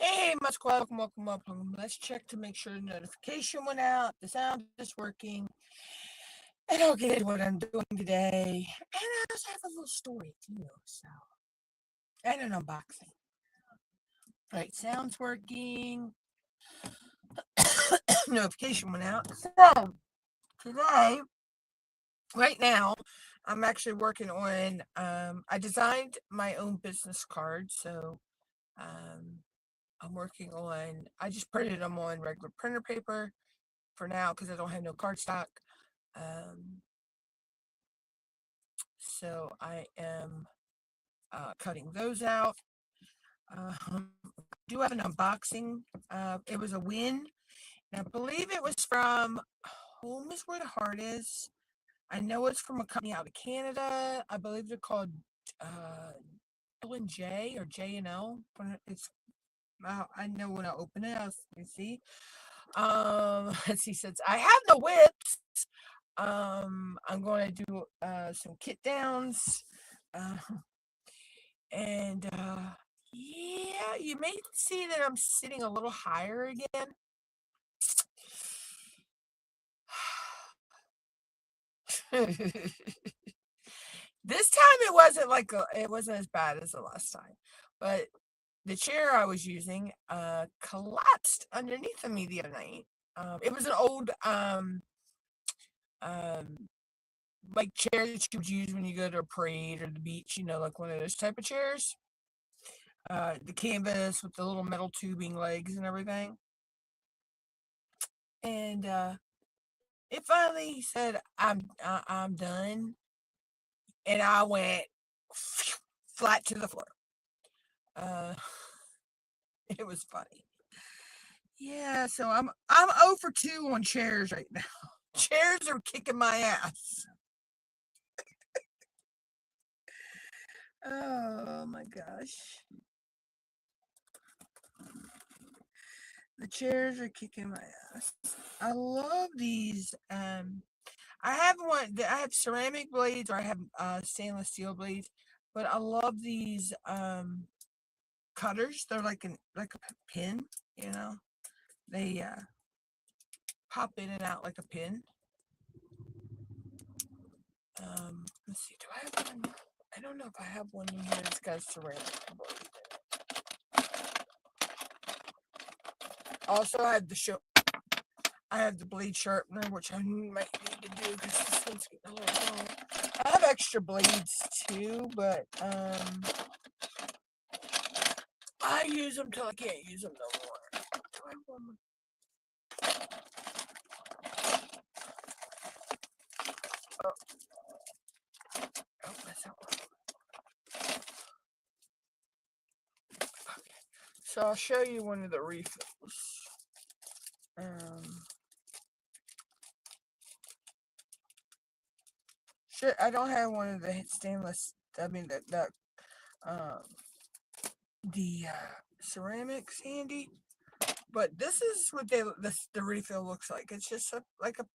Hey, welcome. Let's check to make sure the notification went out, the sound is working, and I'll get into what I'm doing today. And I also have a little story too, so and an unboxing. Right, sound's working. Notification went out. So today, right now, I'm actually working on. I designed my own business card, so um, I'm working on. I just printed them on regular printer paper for now because I don't have no cardstock. Um, so I am cutting those out. I do have an unboxing. It was a win. And I believe it was from Home is Where the Heart Is. I know it's from a company out of Canada. I believe they're called uh, L&J or J&L. It's I know when I open it, I'll see. Let's see. Since I have no whips, I'm going to do some kit downs. Uh, and yeah, you may see that I'm sitting a little higher again. This time it wasn't as bad as the last time, but the chair I was using collapsed underneath of me the other night. It was an old um like chair that you would use when you go to a parade or the beach, like one of those type of chairs. The canvas with the little metal tubing legs and everything. And it finally said, I'm done," and I went flat to the floor. Uh, it was funny. Yeah, so I'm 0 for 2 on chairs right now. Chairs are kicking my ass. Oh my gosh. The chairs are kicking my ass. I love these. I have ceramic blades or I have stainless steel blades, but I love these cutters. They're like a pin, you know. They pop in and out like a pin. Let's see. Do I have one? I don't know if I have one in here that's got a ceramic blade. Also, I have the blade sharpener, which I might need to do because this one's getting a little long. I have extra blades too, but I use them till I can't use them no more. Do I have one more? Oh, that's not one. Okay. So I'll show you one of the refills. Sure, I don't have one of the stainless. I mean um ceramics handy, but this is what the refill looks like. It's just like a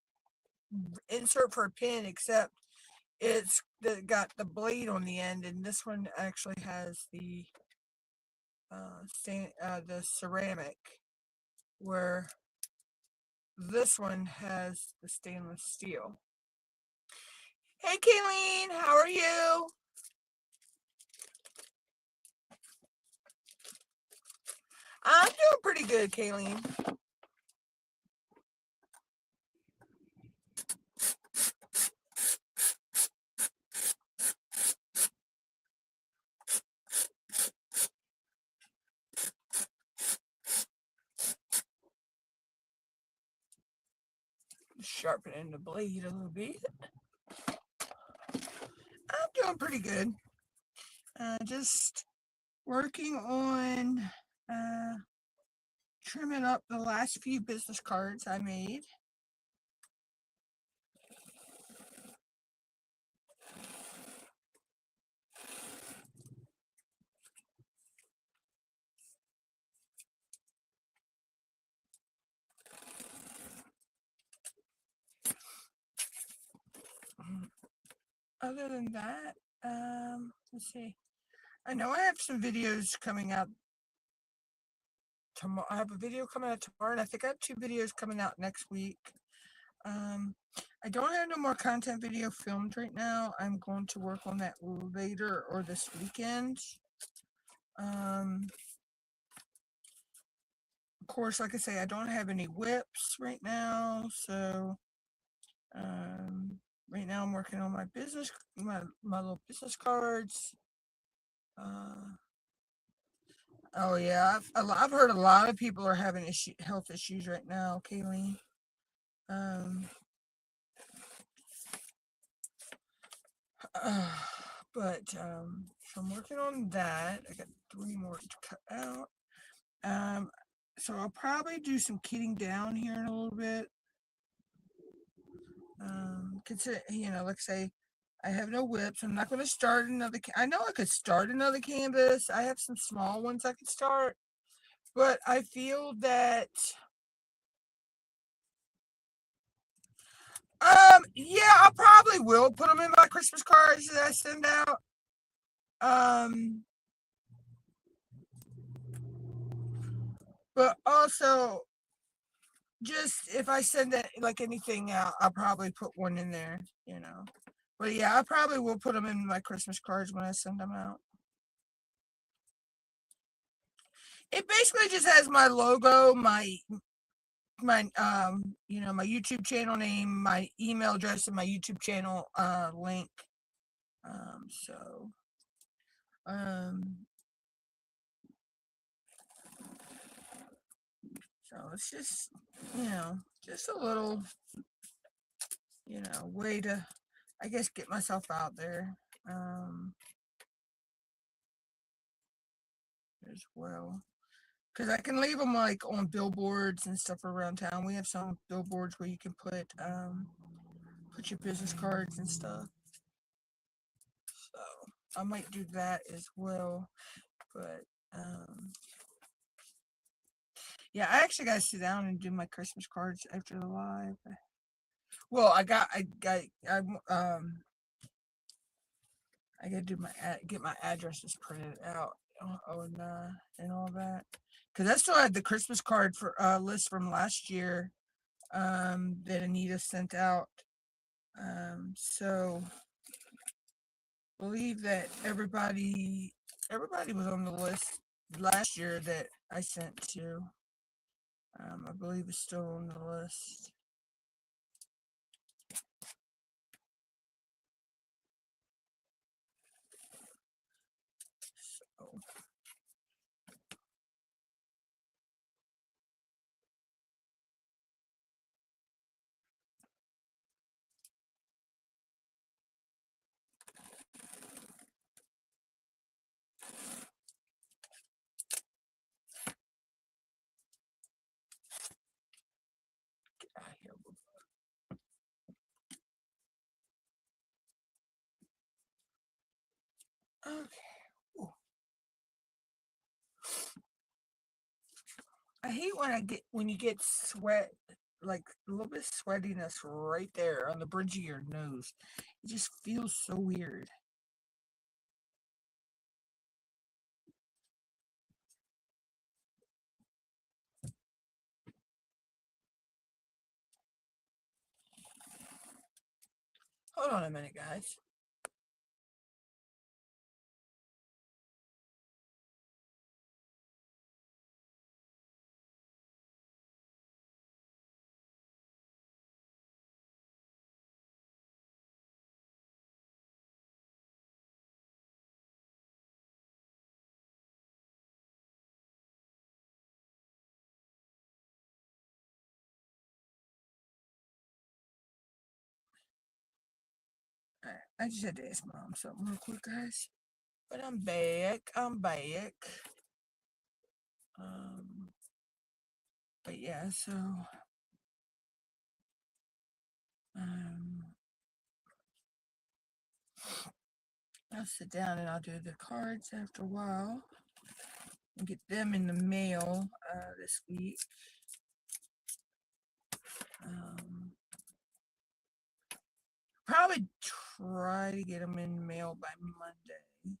insert for a pin, except got the blade on the end, and this one actually has the ceramic, where this one has the stainless steel. Hey, Kayleen, how are you? I'm doing pretty good, Kayleen. Sharpening the blade a little bit. I'm doing pretty good. Just working on trimming up the last few business cards I made. Other than that, let's see. I know I have some videos coming up tomorrow. I have a video coming out tomorrow, and I think I have 2 videos coming out next week. Um, I don't have no more content video filmed right now. I'm going to work on that later or this weekend. Of course, like I say, I don't have any whips right now, so right now I'm working on my little business cards. Oh yeah, I've heard a lot of people are having health issues right now, Kayleen. Um, so I'm working on that. I got 3 more to cut out. So I'll probably do some kitting down here in a little bit. Consider, like say, I have no whips. I'm not going to start another. I know I could start another canvas. I have some small ones I could start, but I feel that. Yeah, I probably will put them in my Christmas cards that I send out. But also, just if I send that like anything out, I'll probably put one in there, But yeah, I probably will put them in my Christmas cards when I send them out. It basically just has my logo, my my YouTube channel name, my email address, and my YouTube channel link. So it's just just a little way to, I guess, get myself out there as well. Because I can leave them like on billboards and stuff around town. We have some billboards where you can put your business cards and stuff. So I might do that as well. But yeah, I actually got to sit down and do my Christmas cards after the live. Well, I got to get my addresses printed out. And all that, because I still had the Christmas card for list from last year that Anita sent out. So believe that everybody was on the list last year that I sent to. I believe it's still on the list. So. Okay. Ooh. I hate when you get sweat, like a little bit of sweatiness right there on the bridge of your nose. It just feels so weird. Hold on a minute, guys. I just had to ask Mom something real quick, guys. But I'm back. Um, but yeah, so um, I'll sit down and I'll do the cards after a while and get them in the mail this week. Probably try to get them in the mail by Monday.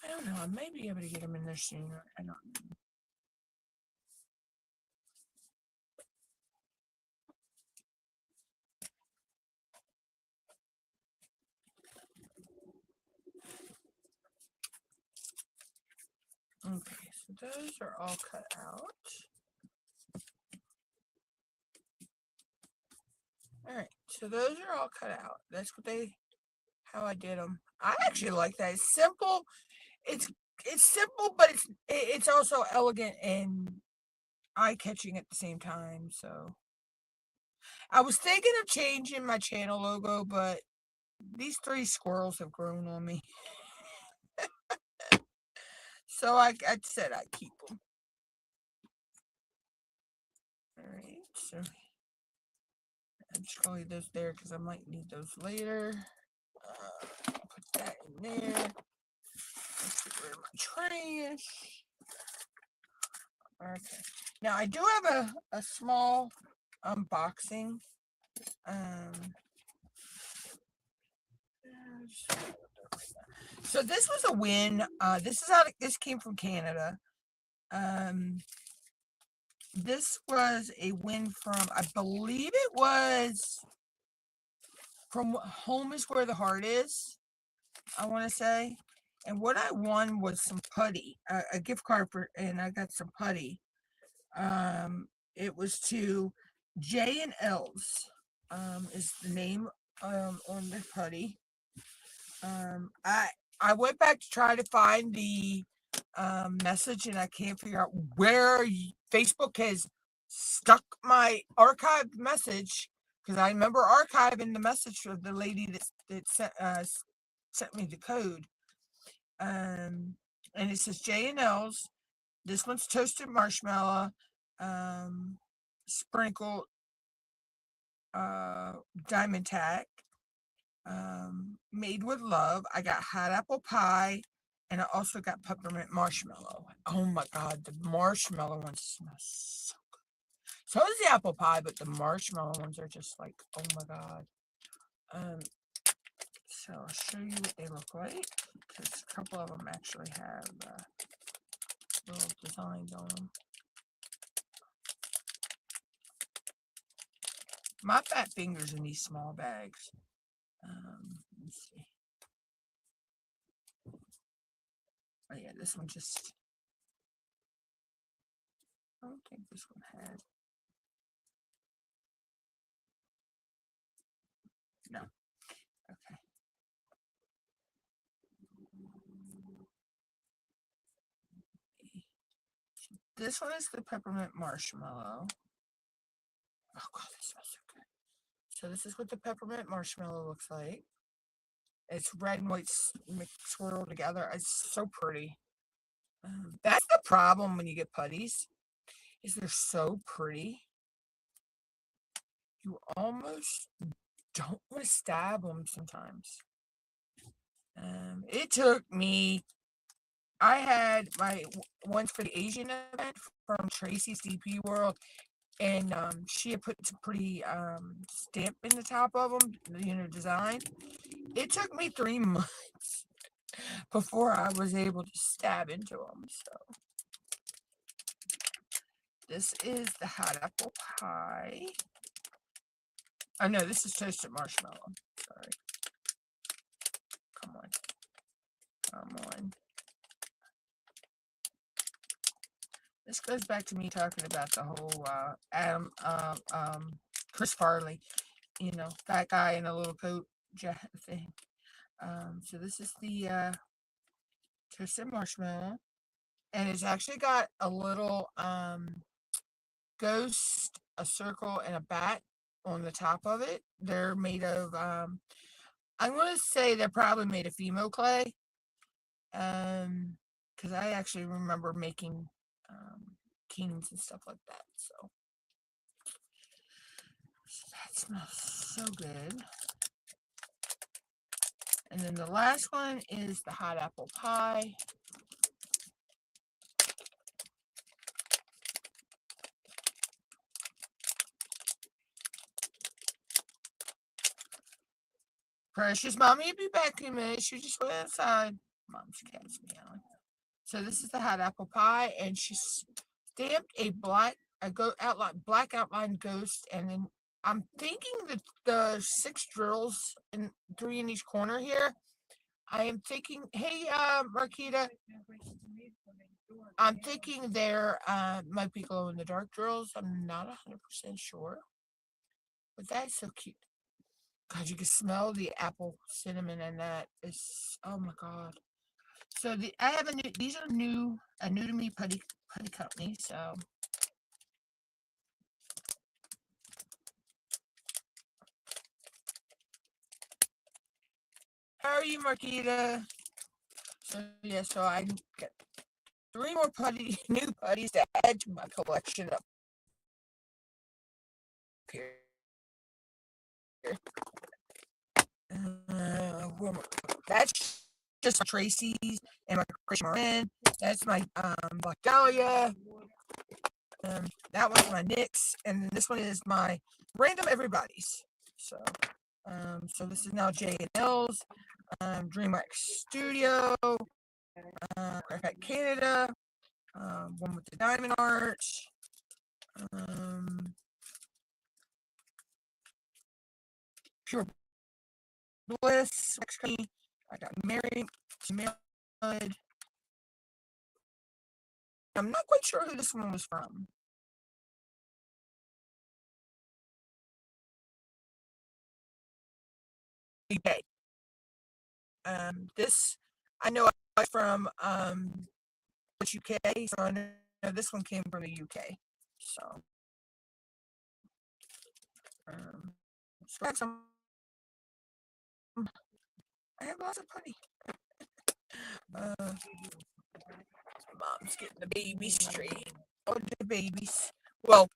I don't know. I may be able to get them in there sooner. I don't know. Okay, so those are all cut out. All right, so those are all cut out. That's how I did them. I actually like that. It's simple. It's it's simple, but it's also elegant and eye-catching at the same time. So I was thinking of changing my channel logo, but these 3 squirrels have grown on me. So I said I'd keep them. All right, so I'm just going to leave those there because I might need those later. Put that in there. Let's get rid of my trash. Okay. Now I do have a small unboxing. So this was a win. This came from Canada. This was a win from, I believe it was from Home is Where the Heart Is, I want to say. And what I won was some putty, a gift card and I got some putty. It was to J&L's, is the name on the putty. I went back to try to find the message, and I can't figure out where Facebook has stuck my archived message, because I remember archiving the message of the lady that sent me the code. And it says J&L's. This one's toasted marshmallow, sprinkled diamond tack, made with love. I got hot apple pie, and I also got peppermint marshmallow. Oh my god, the marshmallow ones smell so good. So does the apple pie, but the marshmallow ones are just like, oh my god. So I'll show you what they look like, because a couple of them actually have little designs on them. My fat fingers in these small bags. Let's see. Oh yeah, this one just, I don't think this one had. No. Okay. This one is the peppermint marshmallow. Oh god, this smells so good. So this is what the peppermint marshmallow looks like. It's red and white mixed swirled together. It's so pretty. That's the problem when you get putties, is they're so pretty. You almost don't want to stab them sometimes. It took me, I had my ones for the Asian event from Tracy's DP World, and she had put some pretty stamp in the top of them, design. It took me 3 months before I was able to stab into them. So this is the hot apple pie. Oh no, this is toasted marshmallow. Sorry. Come on. Come on. This goes back to me talking about the whole Chris Farley, fat guy in a little coat thing. So this is the toasted marshmallow, and it's actually got a little ghost, a circle, and a bat on the top of it. They're made of I'm going to say they're probably made of Fimo clay, because I actually remember making kings and stuff like that. So that smells so good. And then the last one is the hot apple pie. Precious mommy will be back in a minute. She just went outside. Mom's cat's meowing. So this is the hot apple pie, and she stamped a black outline ghost, and then I'm thinking that the 6 drills and 3 in each corner here. I am thinking, hey, Marquita, I'm thinking there might be glow in the dark drills. I'm not 100% sure, but that's so cute. God, you can smell the apple cinnamon, and that is, oh my God. So I have these are a new to me putty company. So how are you, Marquita? So yeah, so I got 3 more new putties to add to my collection up here. That's just my Tracy's and my Christian Marin. That's my Black Dahlia. That one's my Nyx, and this one is my Random Everybody's. So, so this is now J and L's, DreamWorks Studio, Craft Canada, one with the diamond arch, Pure Bliss. I got married. I'm not quite sure who this one was from. UK. This I know from UK, so I know this one came from the UK. So, so I have lots of putty. Uh, Mom's getting the babies straight. Oh, the babies. Well,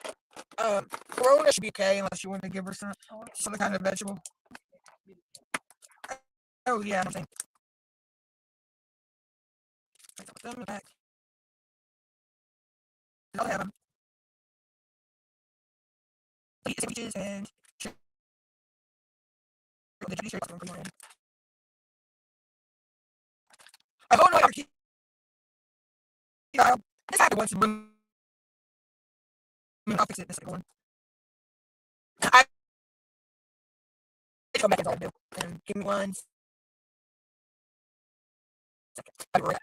Corona should be okay unless you want to give her some kind of vegetable. Oh yeah, I'm saying. Them back. I'll have them. Sandwiches and the Chinese shirts. Oh no, this happened once. I'll fix it in a second one. I come back and tell and give me one second. I'll be right back.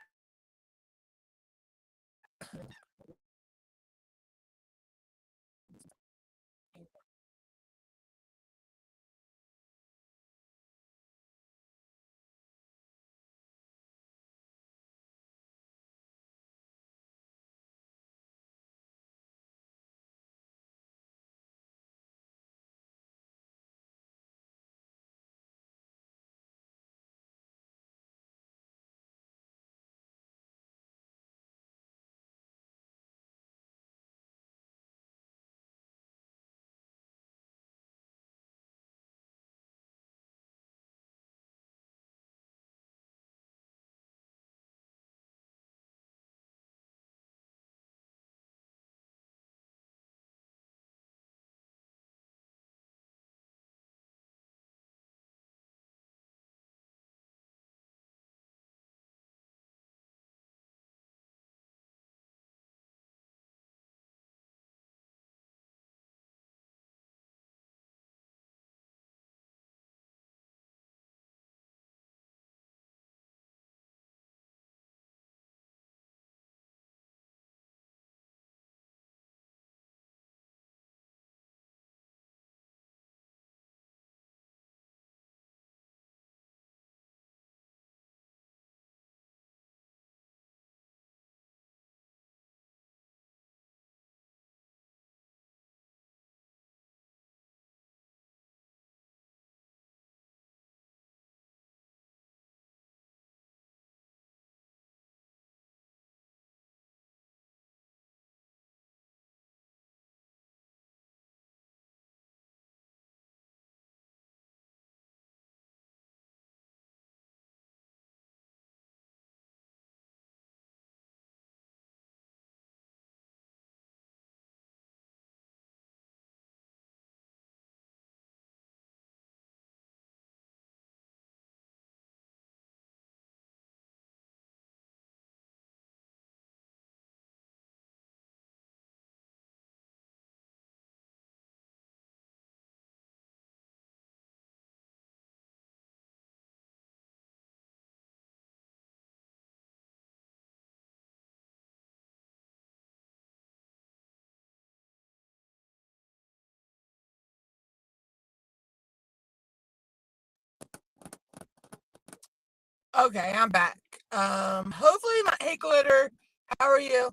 Okay, I'm back. Hopefully hey Glitter, how are you?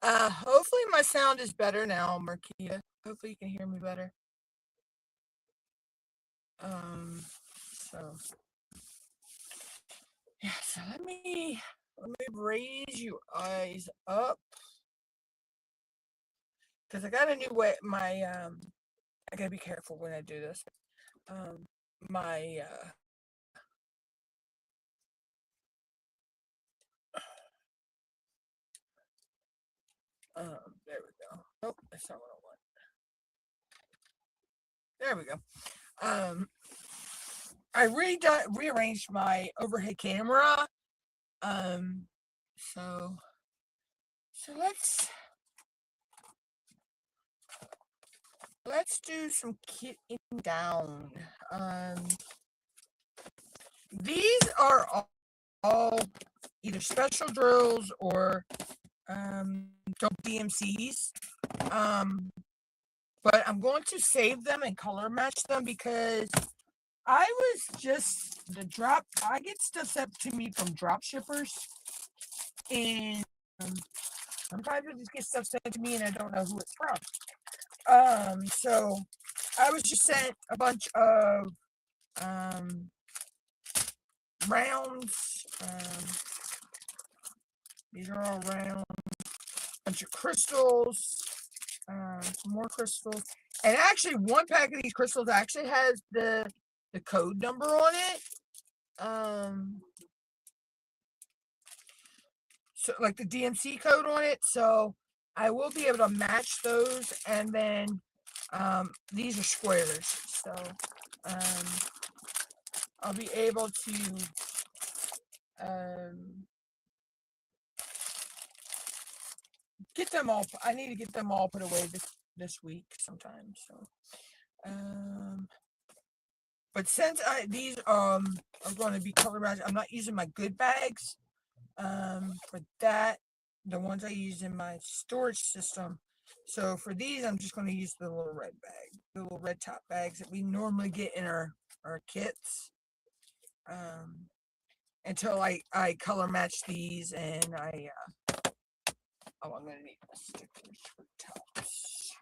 Hopefully my sound is better now, Marquita. Hopefully you can hear me better. Um, so yeah, so let me raise you eyes up because I got a new way. I gotta be careful when I do this. Um, my there we go. Nope, that's not what I want. There we go. Um, I rearranged my overhead camera. Um, so so let's do some kitting down. Um, these are all either special drills or dope DMCs. Um, but I'm going to save them and color match them because I was just I get stuff sent to me from drop shippers, and sometimes I just get stuff sent to me and I don't know who it's from. So I was just sent a bunch of um rounds. These are all round. Bunch of crystals. Some more crystals. And actually, one pack of these crystals actually has the code number on it. So like the DMC code on it. So I will be able to match those, and then these are squares. So um, I'll be able to get them all. I need to get them all put away this week sometime. So, but since these are going to be color matched, I'm not using my good bags for that. The ones I use in my storage system. So for these, I'm just going to use the little red bag, the little red top bags that we normally get in our kits. Until I color match these, and I'm going to need stickers for tops.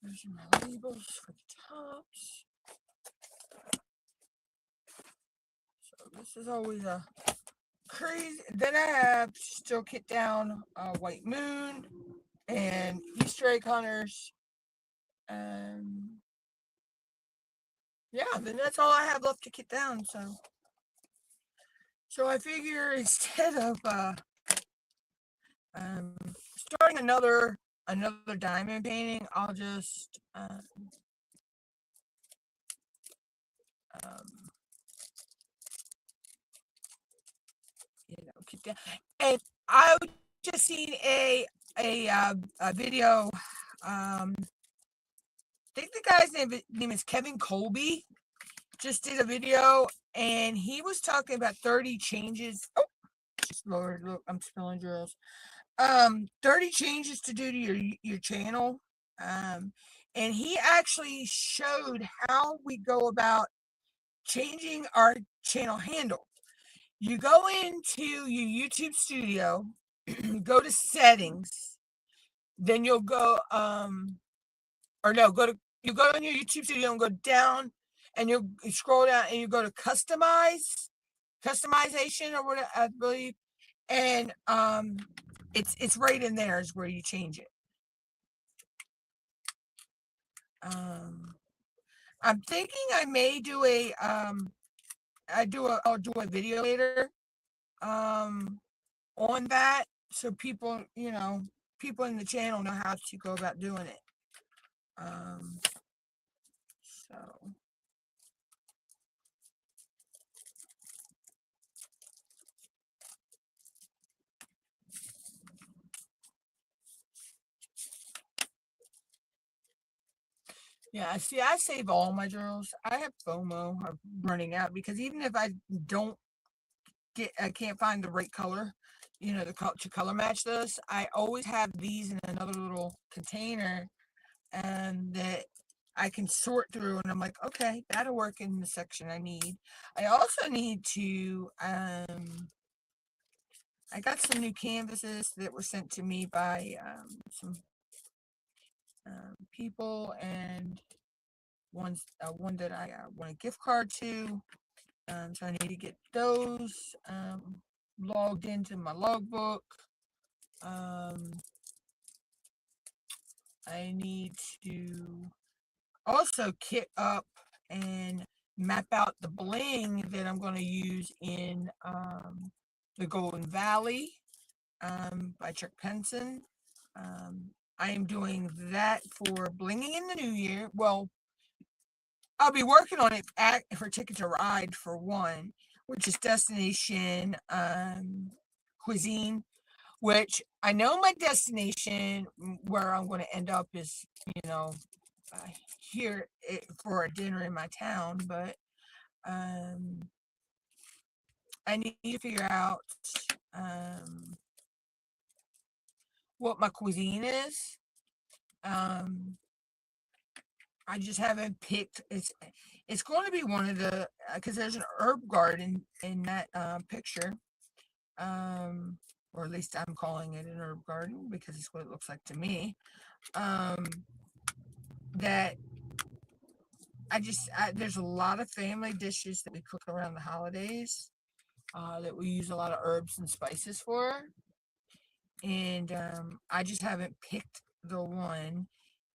There's my labels for the tops. So this is always a crazy. Then I have still kit down White Moon and Easter egg hunters. Yeah, then that's all I have left to kit down. So I figure instead of starting another diamond painting, I'll just keep down. And I just seen a video. I think the guy's name is Kevin Colby. Just did a video, and he was talking about 30 changes. Oh, Lord, look, I'm spilling drills. 30 changes to do to your channel. And he actually showed how we go about changing our channel handle. You go into your YouTube studio, go to settings, then you'll go you go in your YouTube studio and go down, and you scroll down and you go to customization or whatever, I believe, and it's right in there is where you change it. I'm thinking I may do I'll do a video later on that, so people in the channel know how to go about doing it. So yeah, see, I save all my journals. I have FOMO of running out because even if I can't find the right color, to color match this. I always have these in another little container, and that I can sort through, and I'm like, okay, that'll work in the section I need. I also need to, I got some new canvases that were sent to me by some people, and one that I want a gift card to. So I need to get those logged into my logbook. I need to also kit up and map out the bling that I'm going to use in the Golden Valley by Chuck Penson. I am doing that for blinging in the new year. Well, I'll be working on it for Ticket to Ride for one, which is destination cuisine, which I know my destination where I'm going to end up is, uh, here for a dinner in my town, but I need to figure out what my cuisine is. I just haven't picked. It's going to be one of the because there's an herb garden in that picture, or at least I'm calling it an herb garden because it's what it looks like to me. That there's a lot of family dishes that we cook around the holidays that we use a lot of herbs and spices for, and I just haven't picked the one,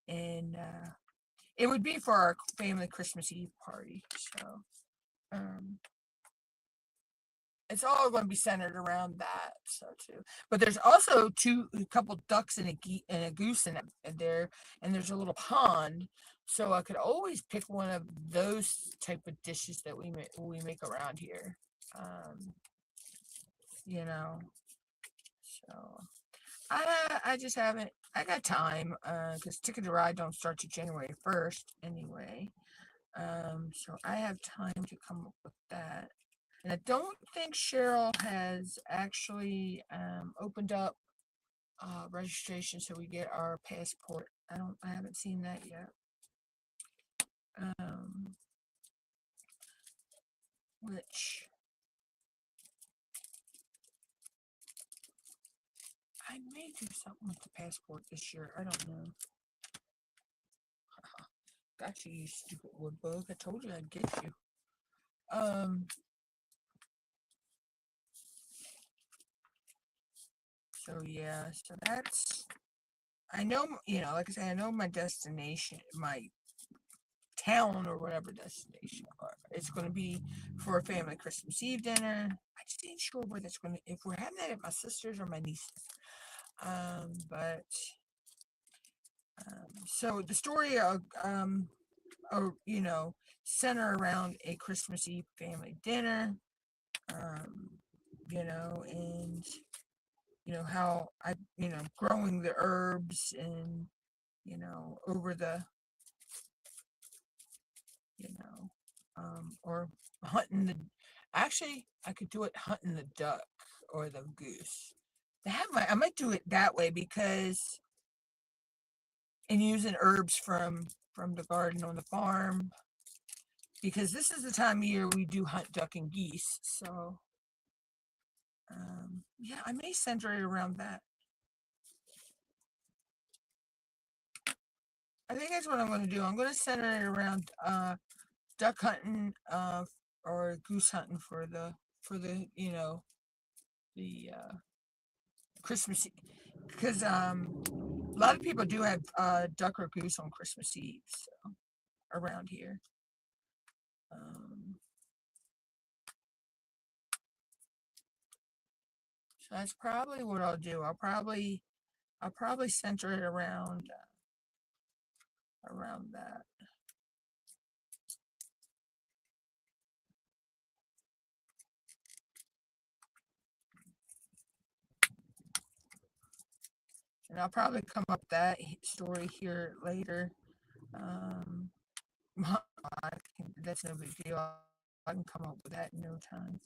and it would be for our family Christmas Eve party. So it's all going to be centered around that. So too, but there's also a couple ducks and a goose in there, and there's a little pond. So I could always pick one of those type of dishes that we make around here. You know, so I just haven't. I got time because Ticket to Ride don't start to January 1st anyway. So I have time to come up with that. And I don't think Cheryl has actually opened up registration so we get our passport. I haven't seen that yet. Which I may do something with the passport this year. I don't know. Got you, you stupid wood bug. I told you I'd get you. So yeah, so that's, I know, like I say, I know my destination, my town or whatever destination it's going to be for a family Christmas Eve dinner. I just ain't sure where that's going to, if we're having that at my sister's or my niece's. But so the story of center around a Christmas Eve family dinner. And how I growing the herbs and over the or hunting I could do it hunting the duck or the goose. I might do it that way because and using herbs from the garden on the farm, because this is the time of year we do hunt duck and geese. So yeah, I may center it around that. I think that's what I'm going to do. I'm going to center it around duck hunting or goose hunting for the the Christmas, because a lot of people do have duck or goose on Christmas Eve, so, around here. So that's probably what I'll do. I'll probably center it around that. And I'll probably come up that story here later. That's no big deal. I can come up with that in no time.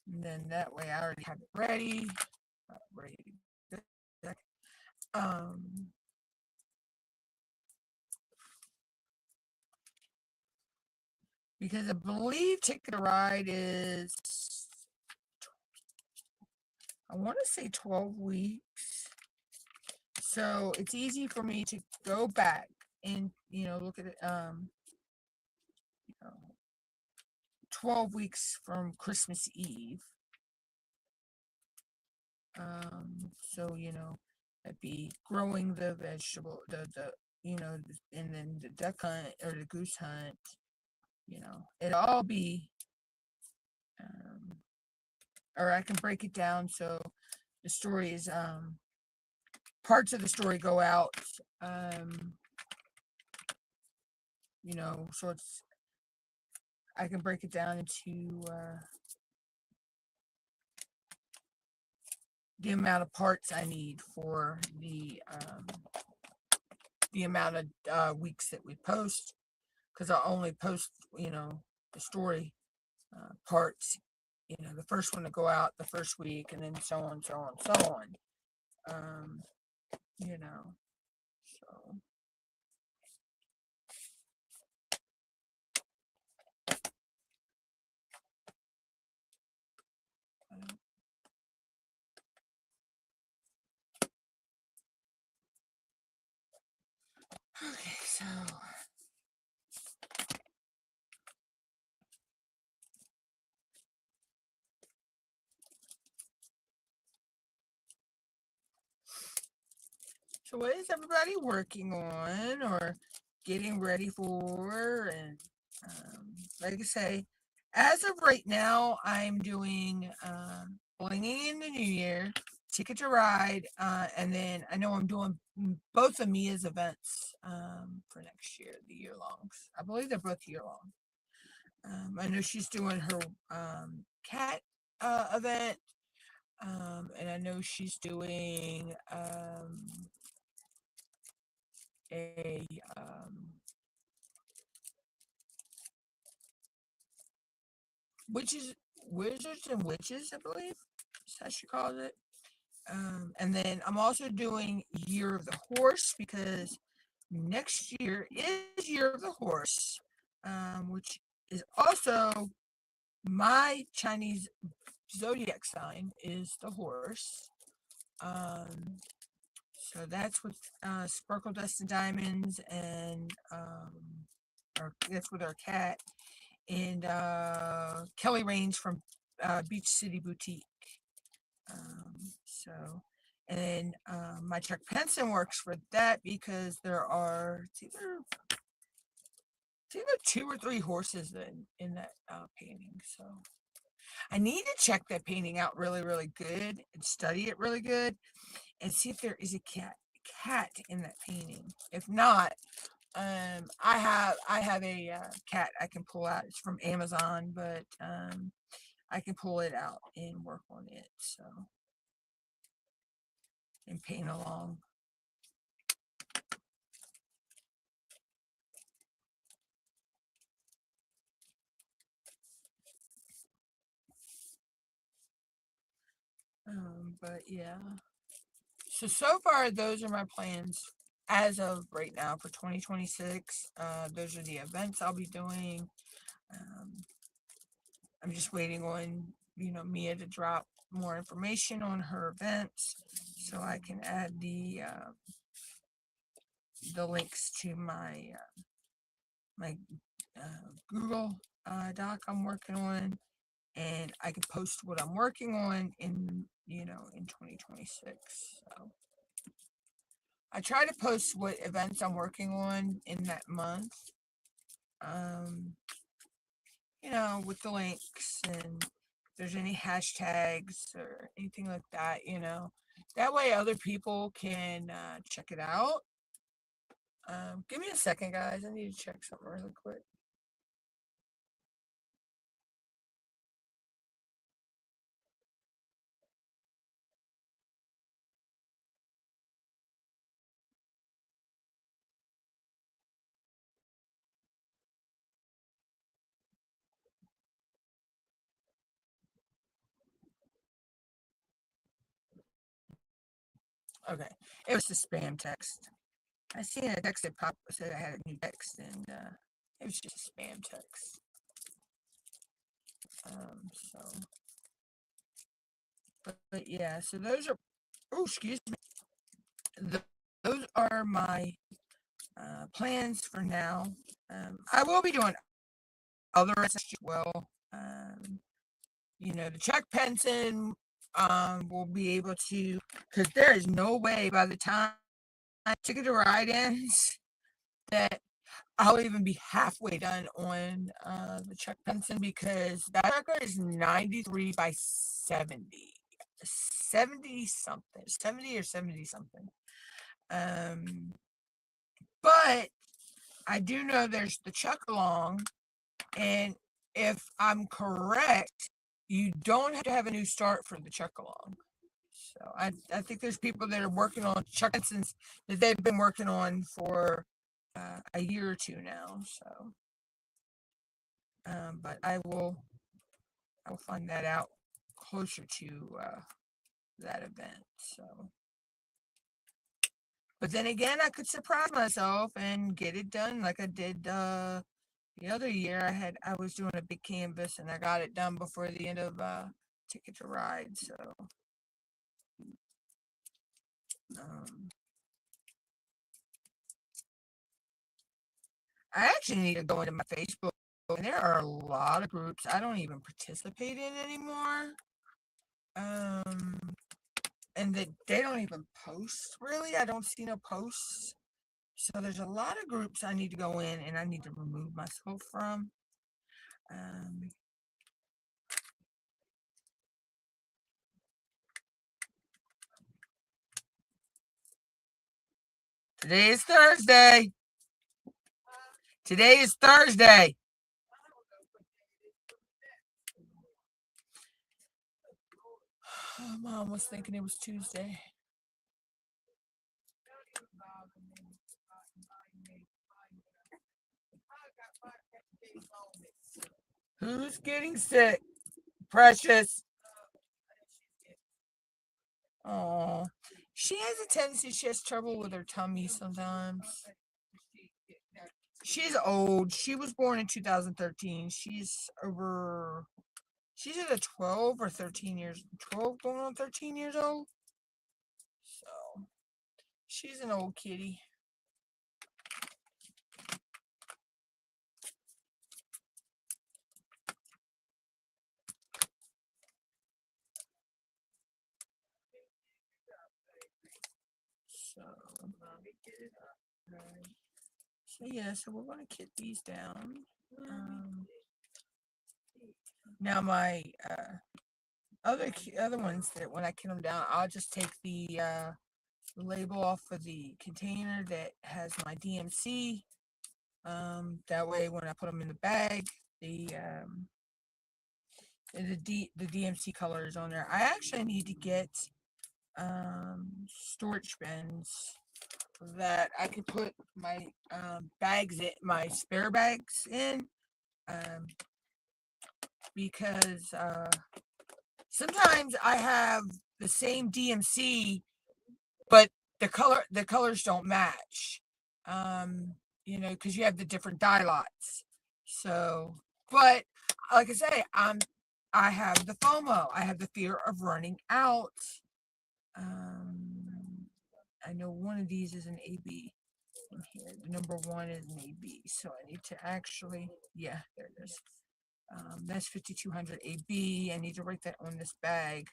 And then that way I already have it ready. Ready to go. Um, because I believe Ticket to Ride is, I want to say 12 weeks. So it's easy for me to go back and, look at it, you know, 12 weeks from Christmas Eve. So, that'd be growing the vegetable, and then the duck hunt or the goose hunt, it'll all be, um, or I can break it down so the story is, parts of the story go out, um, so I can break it down into, the amount of parts I need for the amount of weeks that we post, because I'll only post, the story parts, the first one to go out the first week, and then so on, so on, so on. Um, so. Okay, so what is everybody working on or getting ready for? And like I say, as of right now, I'm doing Blinging in the New Year, Ticket to Ride, and then I know I'm doing both of Mia's events for next year, the year longs. I believe they're both year long. I know she's doing her cat event, and I know she's doing a witches, wizards and witches, I believe that's how she calls it. And then I'm also doing Year of the Horse, because next year is Year of the Horse, which is also my Chinese zodiac sign is the horse. Um, so that's with Sparkle Dust and Diamonds, and that's with our cat, and Kelly Rains from Beach City Boutique. So, and then my Chuck Penson works for that, because there are it's either 2 or 3 horses in that painting. So I need to check that painting out really, really good and study it really good and see if there is a cat in that painting. If not, I have a cat I can pull out. It's from Amazon, but I can pull it out and work on it. So, and paint along. But yeah. So far, those are my plans as of right now for 2026. Those are the events I'll be doing. Um, I'm just waiting on, Mia to drop more information on her events so I can add the links to my Google Doc I'm working on, and I can post what I'm working on in 2026. So I try to post what events I'm working on in that month. Um, with the links, and if there's any hashtags or anything like that, that way other people can check it out. Give me a second, guys. I need to check something really quick. Okay. It was a spam text. I seen a text that popped said I had a new text, and it was just a spam text. So, but yeah. So those are. Oh, excuse me. Those are my plans for now. I will be doing other as well. The Chuck Penson will be able to, because there is no way by the time Ticket to Ride ends that I'll even be halfway done on the Chuck Penson, because that record is 93 by 70. 70 something. 70 or 70 something. But I do know there's the Chuck Along, and if I'm correct, you don't have to have a new start for the Chuck Along. So I think there's people that are working on Chuck Benson's that they've been working on for a year or two now. So, but I will find that out closer to that event. So, but then again, I could surprise myself and get it done like I did the other year. I was doing a big canvas and I got it done before the end of Ticket to Ride. So, um, I actually need to go into my Facebook, and there are a lot of groups I don't even participate in anymore. And that they don't even post really. I don't see no posts. So there's a lot of groups I need to go in and I need to remove myself from. Um, Today is Thursday. Today is Thursday. Mom was thinking it was Tuesday. Who's getting sick? Precious. Oh, she has a tendency. She has trouble with her tummy sometimes. She's old. She was born in 2013. She's either 12 or 13 years, 12 going on 13 years old. So she's an old kitty. So, yeah, so we're going to kit these down. Now my other ones that when I kit them down, I'll just take the label off of the container that has my DMC. That way, when I put them in the bag, the DMC color is on there. I actually need to get storage bins that I can put my my spare bags in, because sometimes I have the same DMC, but the colors don't match. Because you have the different dye lots. So, but like I say, I have the FOMO. I have the fear of running out. I know one of these is an AB in here. The number one is an AB. So I need to actually, yeah, there it is. That's 5200 AB. I need to write that on this bag.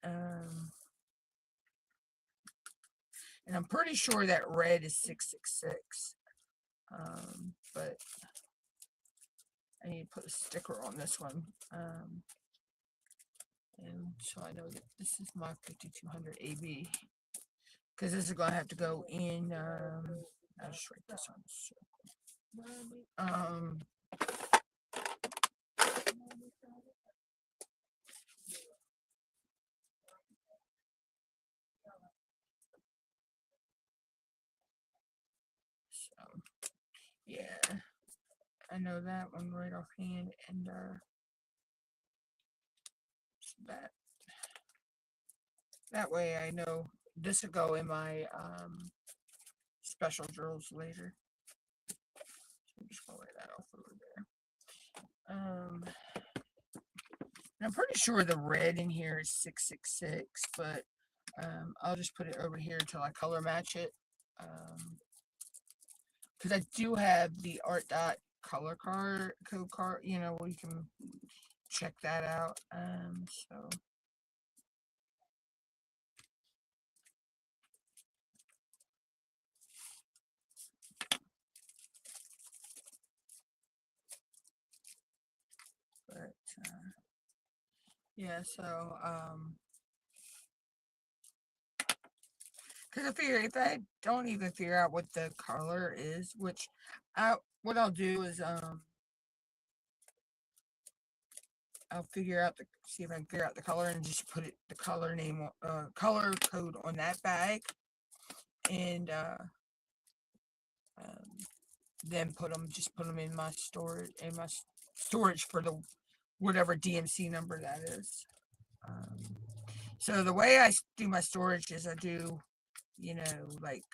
And I'm pretty sure that red is 666. But I need to put a sticker on this one. And so I know that this is my 5200 AB. Because this is going to have to go in. I'll just write this on. So, yeah. I know that one right offhand. And that way I know this will go in my special drills later. So I'm just gonna lay that off over there. I'm pretty sure the red in here is 666, but I'll just put it over here until I color match it. Because I do have the Art Dot color code card, you know, where you can check that out. So but yeah, so because I figure if I don't even figure out what the color is, which what I'll do is I'll figure out see if I can figure out the color and just put the color name color code on that bag, and then put them in my storage for the whatever DMC number that is. So the way I do my storage is I do, you know, like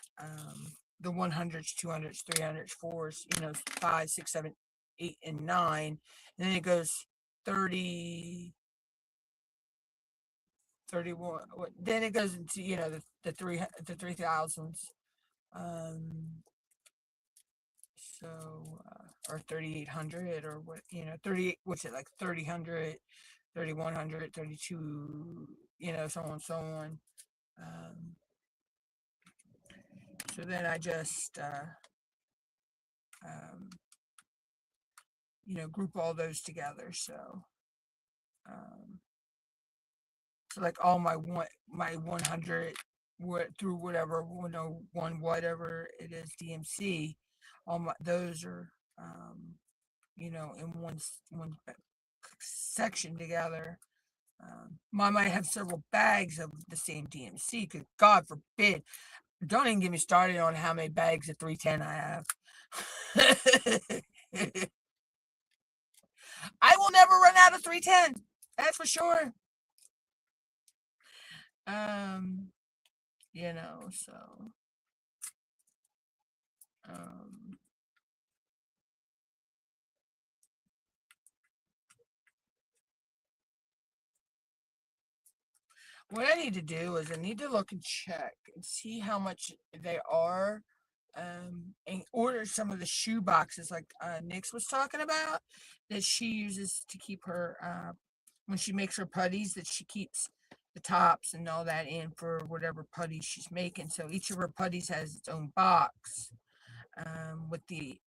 the 100s, 200s, 300s, 4s, you know, 5, 6, 7, 8, and 9. And then it goes 30, 31. Then it goes into, you know, the 3000s. So, or 3800 or what, you know, 38, what's it like 3000, 3100, 32, you know, so on and so on. So then I just, you know, group all those together. So, so like all my 100 through whatever 101 whatever it is DMC, all those are, you know, in one section together. I might have several bags of the same DMC, because God forbid, don't even get me started on how many bags of 310 I have. I will never run out of 310. That's for sure. You know, so what I need to do is I need to look and check and see how much they are, and order some of the shoe boxes like Nyx was talking about, that she uses to keep her when she makes her putties, that she keeps the tops and all that in for whatever putties she's making. So each of her putties has its own box, with the,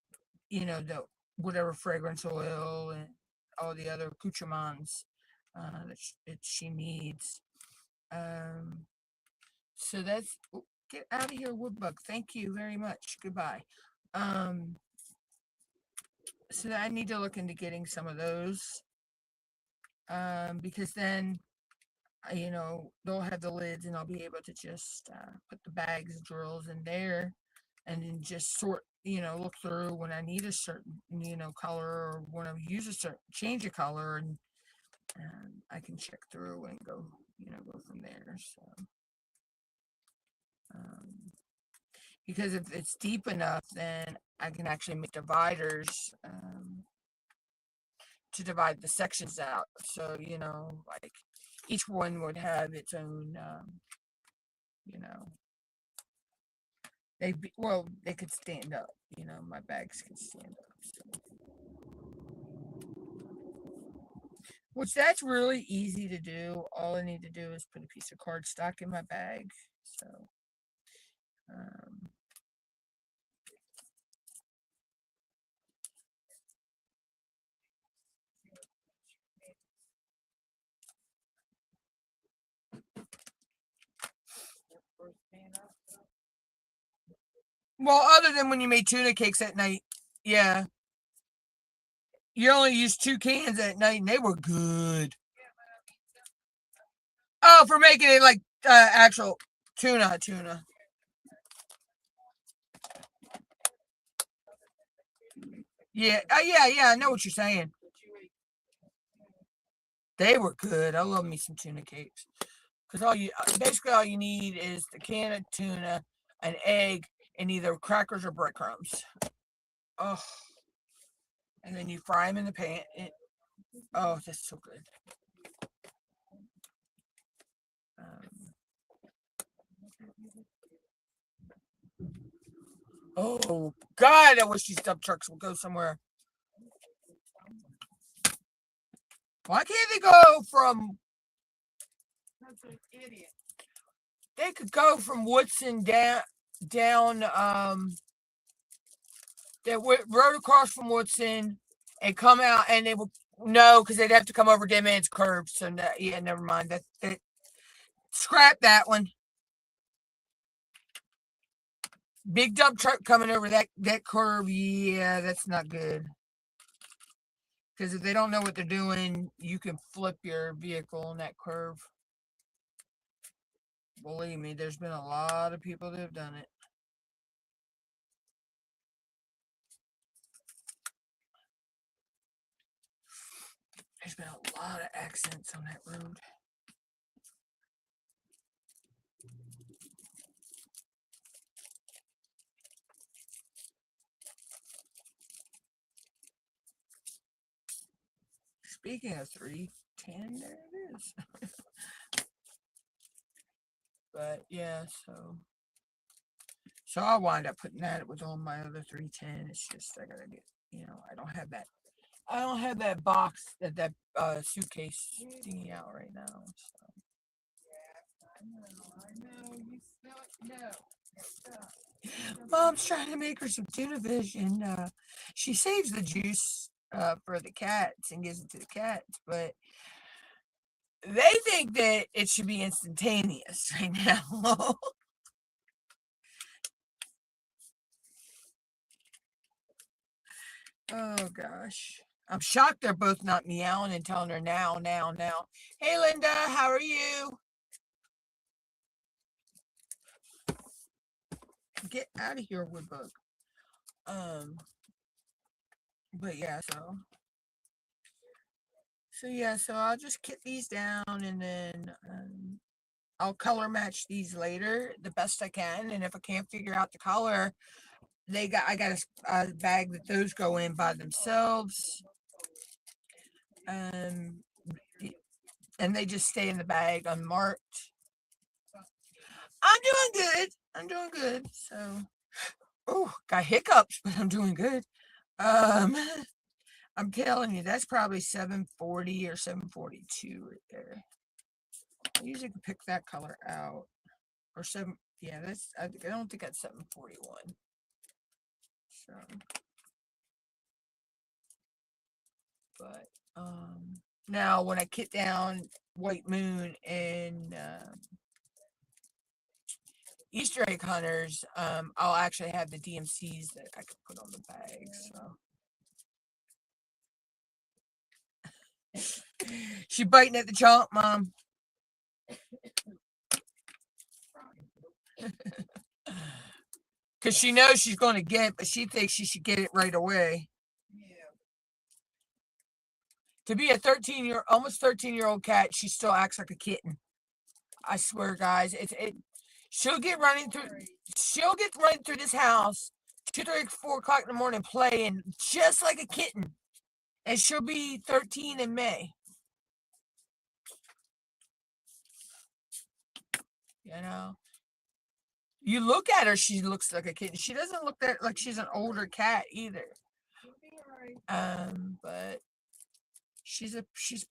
you know, the whatever fragrance oil and all the other accoutrements that she needs. So that's, get out of here, Woodbug. Thank you very much. Goodbye. So I need to look into getting some of those, because then, you know, they'll have the lids and I'll be able to just put the bags, drills in there, and then just sort, you know, look through when I need a certain, you know, color, or when I use a certain change of color, and I can check through and go, you know, go from there. So, because if it's deep enough, then I can actually make dividers, to divide the sections out. So, you know, like each one would have its own, you know, they could stand up, you know, my bags can stand up. So. Which that's really easy to do. All I need to do is put a piece of cardstock in my bag. So, well, other than when you made tuna cakes at night, yeah, you only used 2 cans at night, and they were good. Oh, for making it like actual tuna. Yeah, yeah. I know what you're saying. They were good. I love me some tuna cakes. Because basically all you need is the can of tuna, an egg, and either crackers or breadcrumbs. Oh, and then you fry them in the pan. Oh, that's so good. Oh God, I wish these dump trucks would go somewhere. Why can't they go from? That's an idiot. They could go from Woodson down that road across from Woodson and come out, and they would no, because they'd have to come over Dead Man's Curve. So yeah, never mind. That scrap that one. Big dump truck coming over that curve. Yeah, that's not good. Because if they don't know what they're doing, you can flip your vehicle on that curve. Believe me, there's been a lot of people that have done it. There's been a lot of accidents on that road. Speaking of 310, there it is. But yeah, so I'll wind up putting that with all my other 310. It's just I gotta get, I don't have that. I don't have that box that suitcase thingy out right now. So. I know. You smell it? No. Mom's trying to make her some tuna fish, and she saves the juice for the cats and gives it to the cats, but they think that it should be instantaneous right now. Oh gosh. I'm shocked they're both not meowing and telling her now. Hey Linda, how are you? Get out of here, Woodbug. But yeah, so I'll just kit these down, and then I'll color match these later the best I can. And if I can't figure out the color, I got a bag that those go in by themselves. And they just stay in the bag unmarked. I'm doing good. So, oh, got hiccups, but I'm doing good. I'm telling you, that's probably 740 or 742 right there. I usually can pick that color out. Or yeah, I don't think that's 741. So, but, now when I kit down White Moon and, Easter egg hunters, I'll actually have the DMCs that I can put on the bags. So. She biting at the chalk, Mom. Because she knows she's going to get it, but she thinks she should get it right away. Yeah. To be a almost 13-year-old cat, she still acts like a kitten. I swear, guys, she'll get running through this house 2, 3, 4 o'clock in the morning playing just like a kitten. And she'll be 13 in May. You look at her, she looks like a kitten. She doesn't look like she's an older cat either. But she's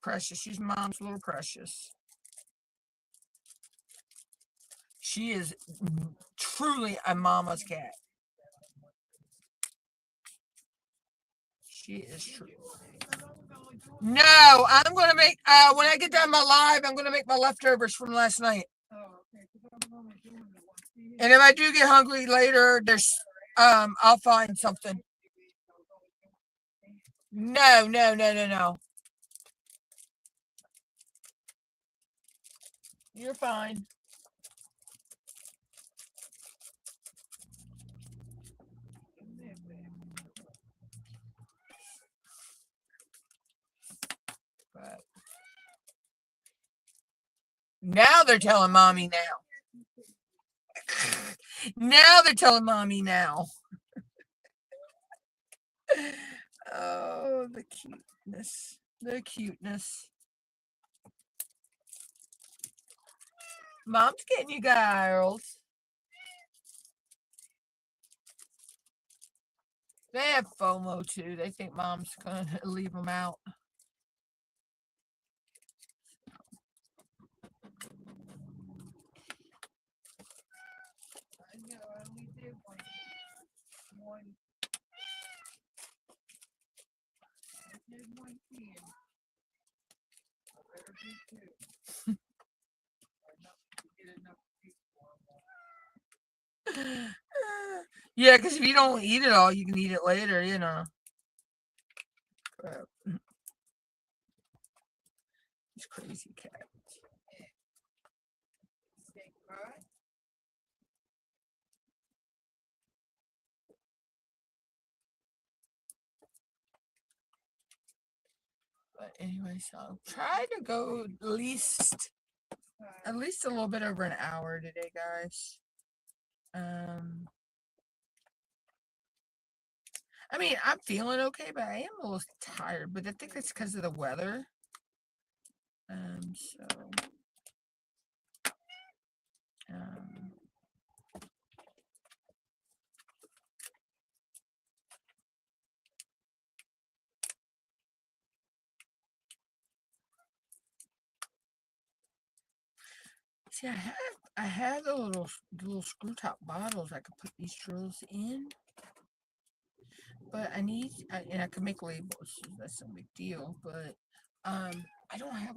precious. She's Mom's little precious. She is truly a mama's cat. She is true. No, I'm going to make, when I get done my live, I'm going to make my leftovers from last night. And if I do get hungry later, I'll find something. No. You're fine. But Now they're telling mommy now. Now they're telling mommy now. Oh, the cuteness. The cuteness. Mom's getting you girls. They have FOMO too. They think mom's going to leave them out. I know, I only did one. I did one kid. I better do two. Yeah, because if you don't eat it all, you can eat it later, you know. Crap. These crazy cats. But anyway, so I'll try to go at least a little bit over an hour today, guys. I mean, I'm feeling okay, but I am a little tired. But I think it's because of the weather. So see, I have the little screw top bottles I could put these drills in, but and I could make labels. So that's no big deal. But I don't have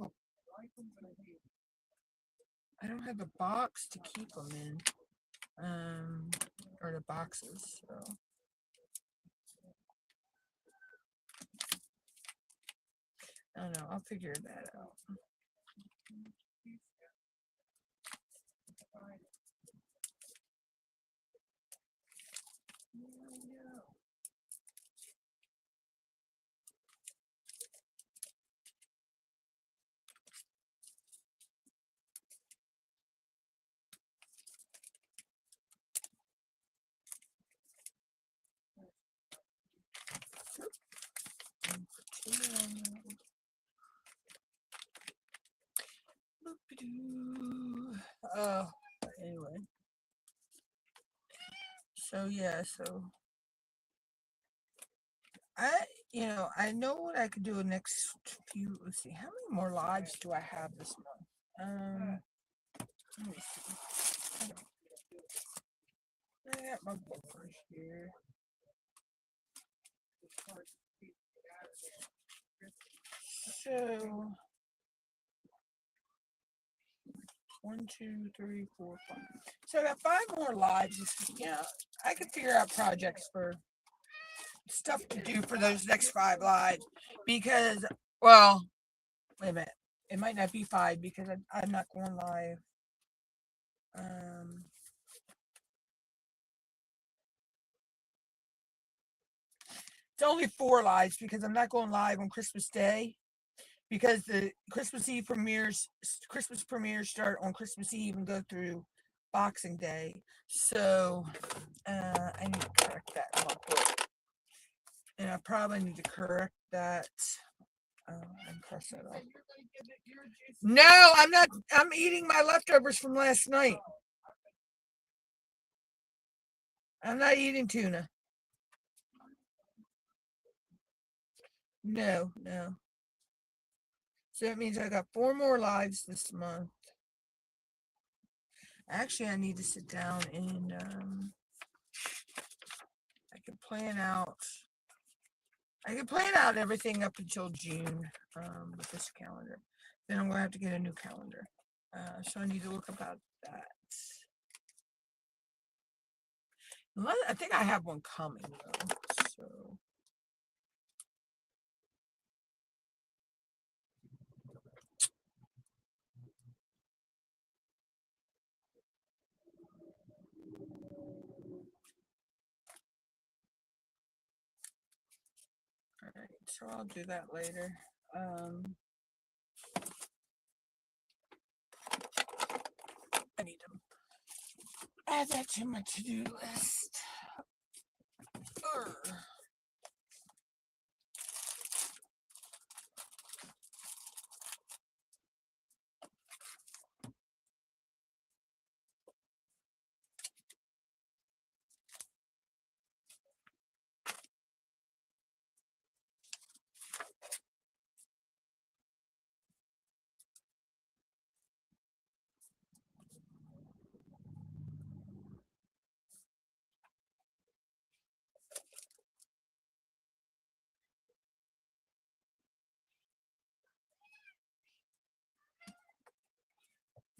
the box to keep them in, or the boxes. So I don't know. I'll figure that out. Anyway. So yeah, so I know what I could do next few. Let's see, how many more lives do I have this month? Let me see. I got my book right here. So 1, 2, 3, 4, 5. So I got 5 more lives. I could figure out projects for stuff to do for those next 5 lives because, well, wait a minute. It might not be 5 because I'm not going live. It's only 4 lives because I'm not going live on Christmas Day because the Christmas premieres start on Christmas Eve and go through Boxing Day. So I need to correct that in my book. And I probably need to correct that and cross that off. No, I'm not. I'm eating my leftovers from last night. I'm not eating tuna. No. So that means I got 4 more lives this month. Actually, I need to sit down and I can plan out everything up until June with this calendar. Then I'm going to have to get a new calendar. So I need to look about that. I think I have one coming though. So all right, so I'll do that later. add that to my to-do list. Urgh.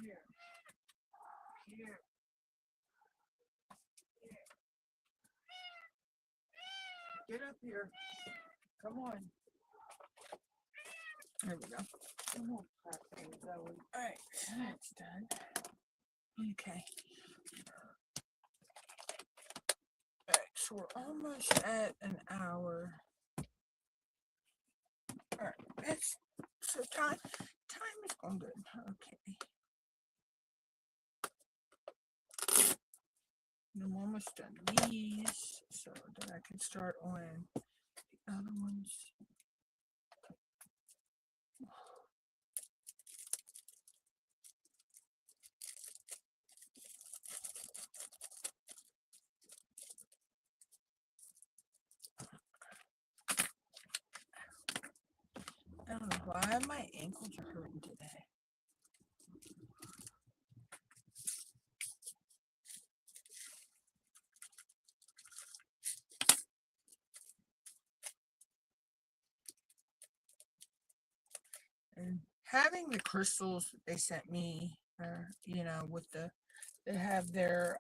Here. Here. Get up here. Come on. There we go. Alright, that's done. Okay. Alright, so we're almost at an hour. Alright, that's so time is going good. Okay. And I'm almost done these, so that I can start on the other ones. I don't know why my ankles are hurting today. And having the crystals they sent me, you know, with they have their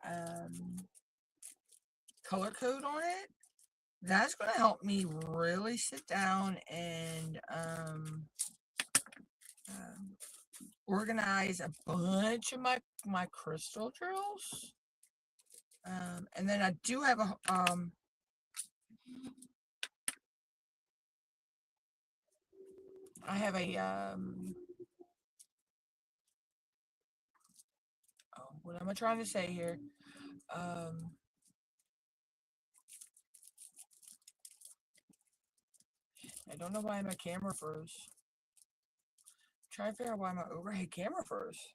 color code on it, that's going to help me really sit down and organize a bunch of my crystal drills. And then I do have a I have a what am I trying to say here? I don't know why my camera froze. Trying to figure out why my overhead camera froze.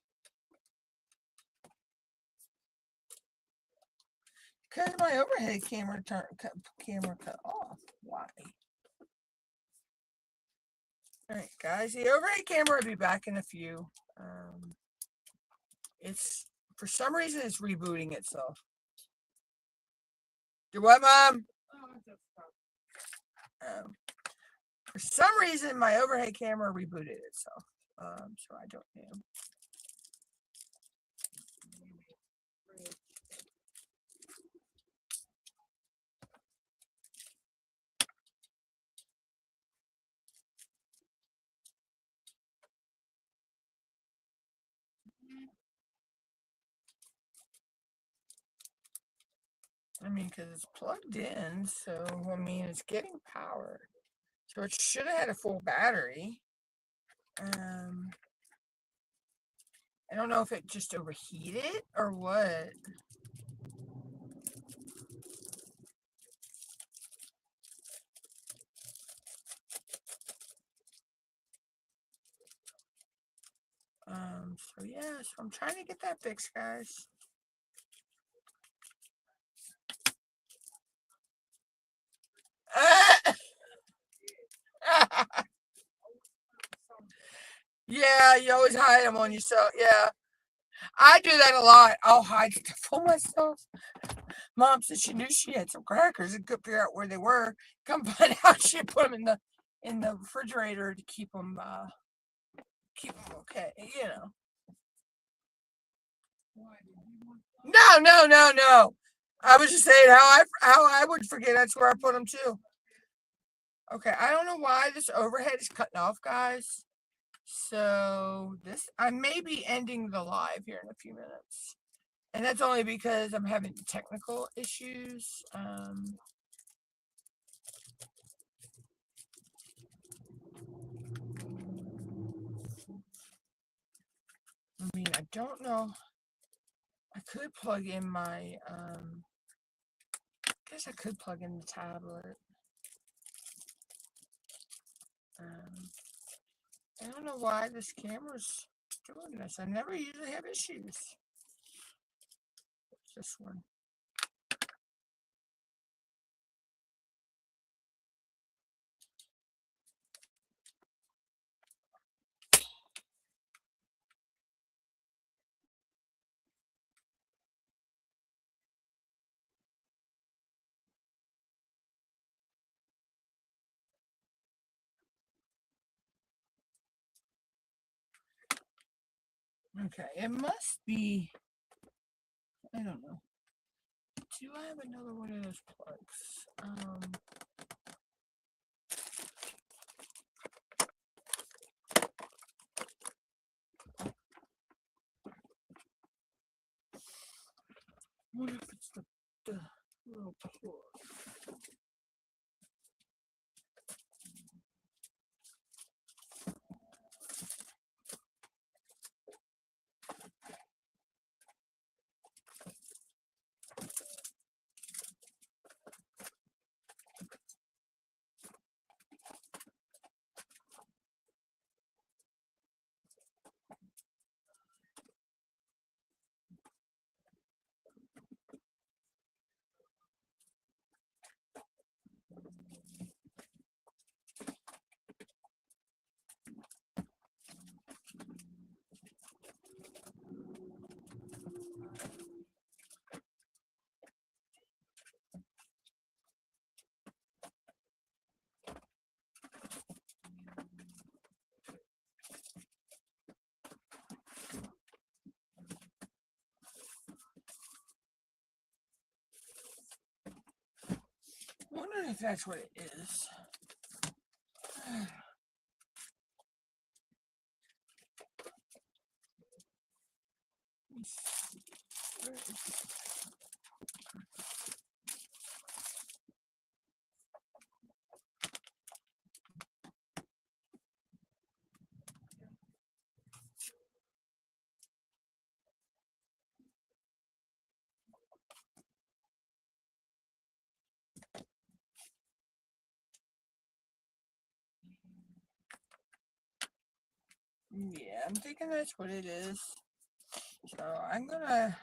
Because my overhead camera cut off. Why? Alright, guys, the overhead camera will be back in a few. It's for some reason it's rebooting itself. Do what, Mom? For some reason my overhead camera rebooted itself. So I don't know. I mean, because it's plugged in, so, I mean, it's getting power. So it should have had a full battery. I don't know if it just overheated or what. So yeah, so I'm trying to get that fixed, guys. Yeah, you always hide them on yourself. Yeah, I do that a lot. I'll hide stuff on myself. Mom said she knew she had some crackers and couldn't figure out where they were. Come find out she put them in the refrigerator to keep them okay. You know. No. I was just saying how I would forget. That's where I put them too. Okay, I don't know why this overhead is cutting off, guys. So I may be ending the live here in a few minutes. And that's only because I'm having technical issues. I mean, I don't know. I could plug in my, I guess I could plug in the tablet. Um, I don't know why this camera's doing this. I never usually have issues. What's this one? Okay, it must be, I don't know. Do I have another one of those plugs? What if it's the little plug? I wonder if that's what it is. Yeah, I'm thinking that's what it is. So I'm gonna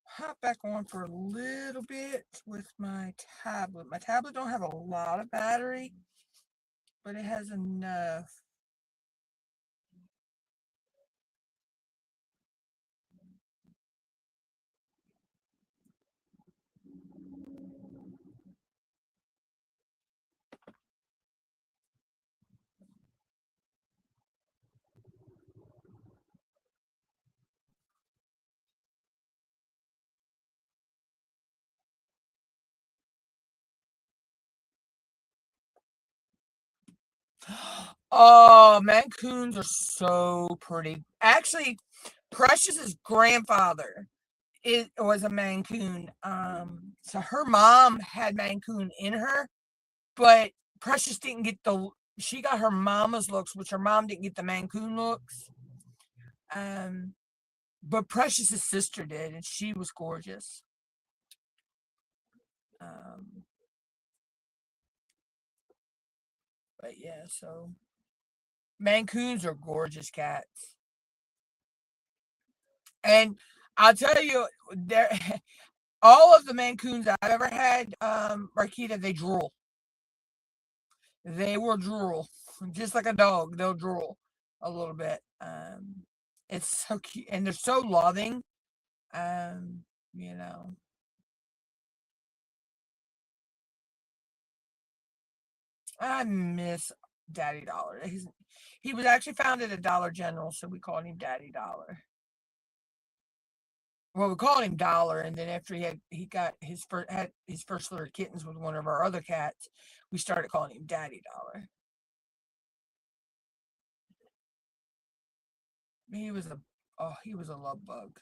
hop back on for a little bit with my tablet. My tablet don't have a lot of battery, but it has enough. Oh, Mancoons are so pretty. Actually, Precious's grandfather was a Mancoon. So her mom had Mancoon in her, but Precious didn't get she got her mama's looks, which her mom didn't get the Mancoon looks. Um, but Precious's sister did, and she was gorgeous. Um, but yeah, so Mancoons are gorgeous cats. And I'll tell you, there all of the Mancoons I've ever had, Marquita, they drool. They will drool, just like a dog. They'll drool a little bit. It's so cute, and they're so loving. Um, you know, I miss Daddy Dollar. He was actually found at a Dollar General, so we called him Daddy Dollar. Well, we called him Dollar, and then after he got his first litter of kittens with one of our other cats, we started calling him Daddy Dollar. He was a love bug.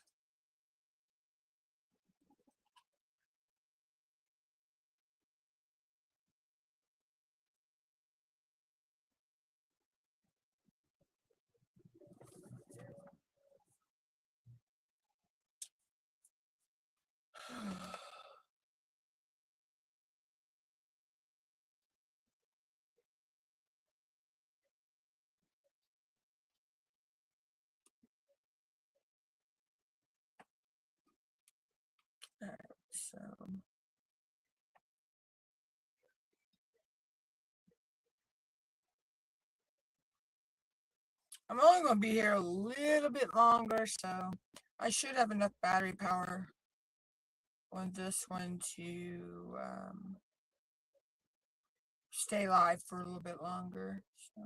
So I'm only going to be here a little bit longer, so I should have enough battery power on this one to stay live for a little bit longer. So.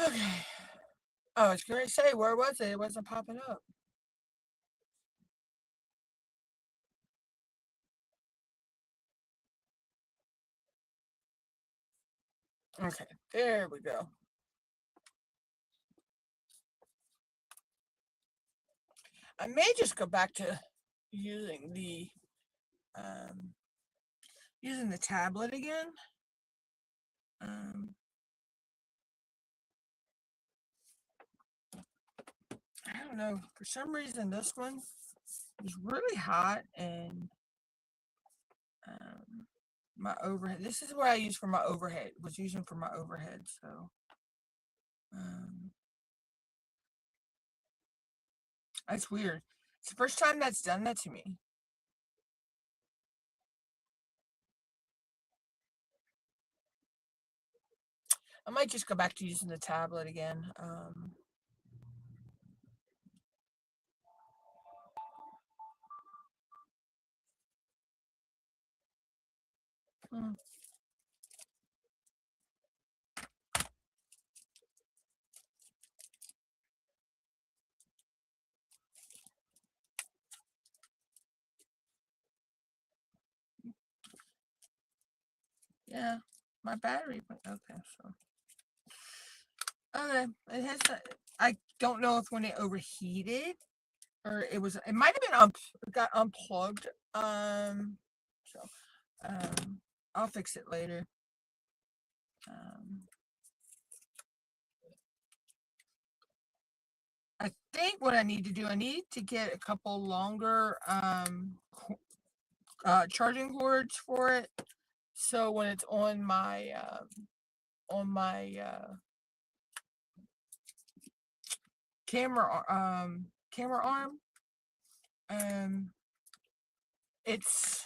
Okay. Oh, I was going to say, where was it? It wasn't popping up. Okay, there we go. I may just go back to using the tablet again. I don't know. For some reason, this one was really hot, and my overhead. This is what I use for my overhead. Was using for my overhead. So that's weird. It's the first time that's done that to me. I might just go back to using the tablet again. Yeah, my battery went okay. So okay, it has. I don't know if when it overheated or it was. It might have been got unplugged. So I'll fix it later. I think what I need to do, I need to get a couple longer charging cords for it. So when it's on my camera arm, it's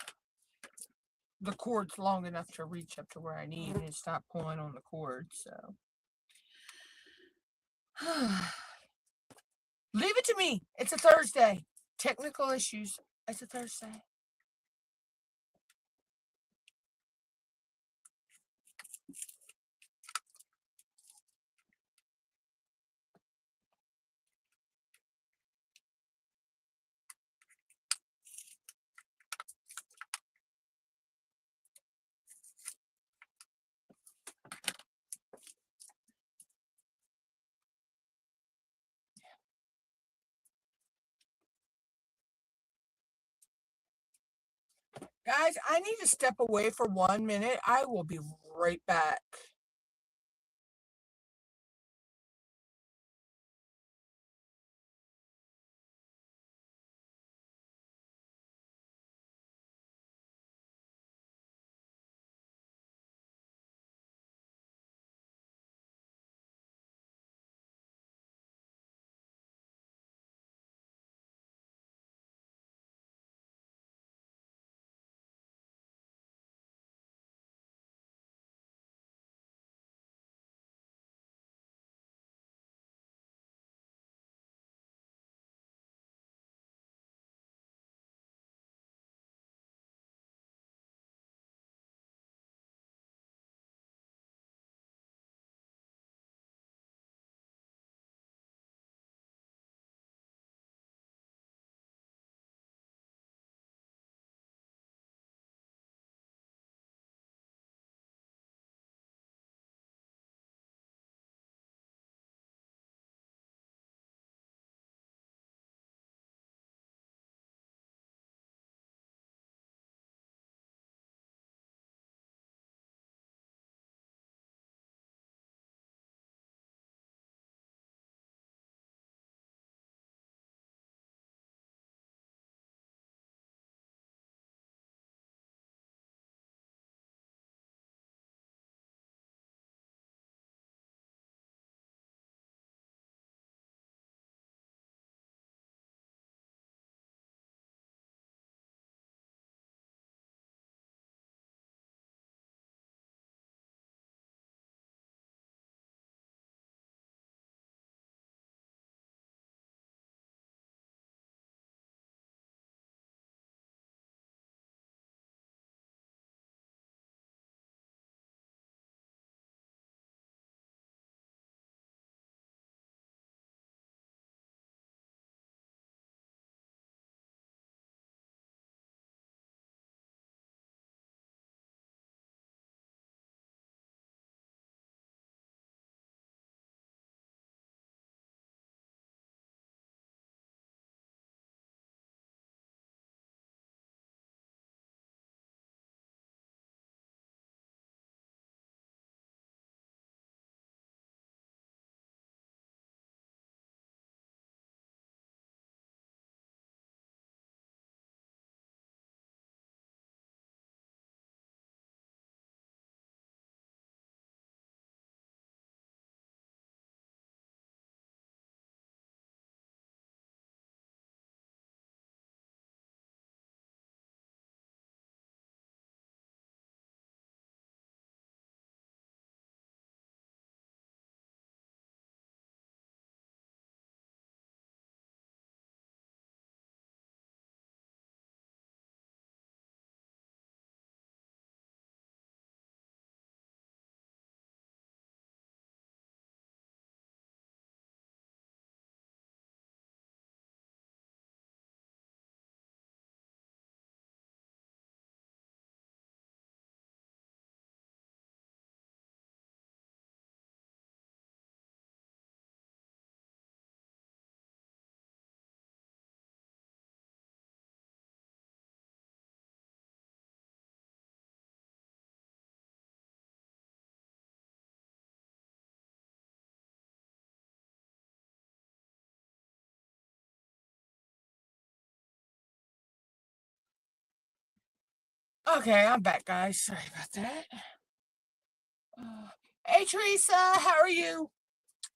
the cord's long enough to reach up to where I need and stop pulling on the cord. So leave it to me. It's a Thursday. Technical issues. It's a Thursday. Guys, I need to step away for 1 minute. I will be right back. Okay, I'm back, guys. Sorry about that. Uh, hey, Teresa, how are you?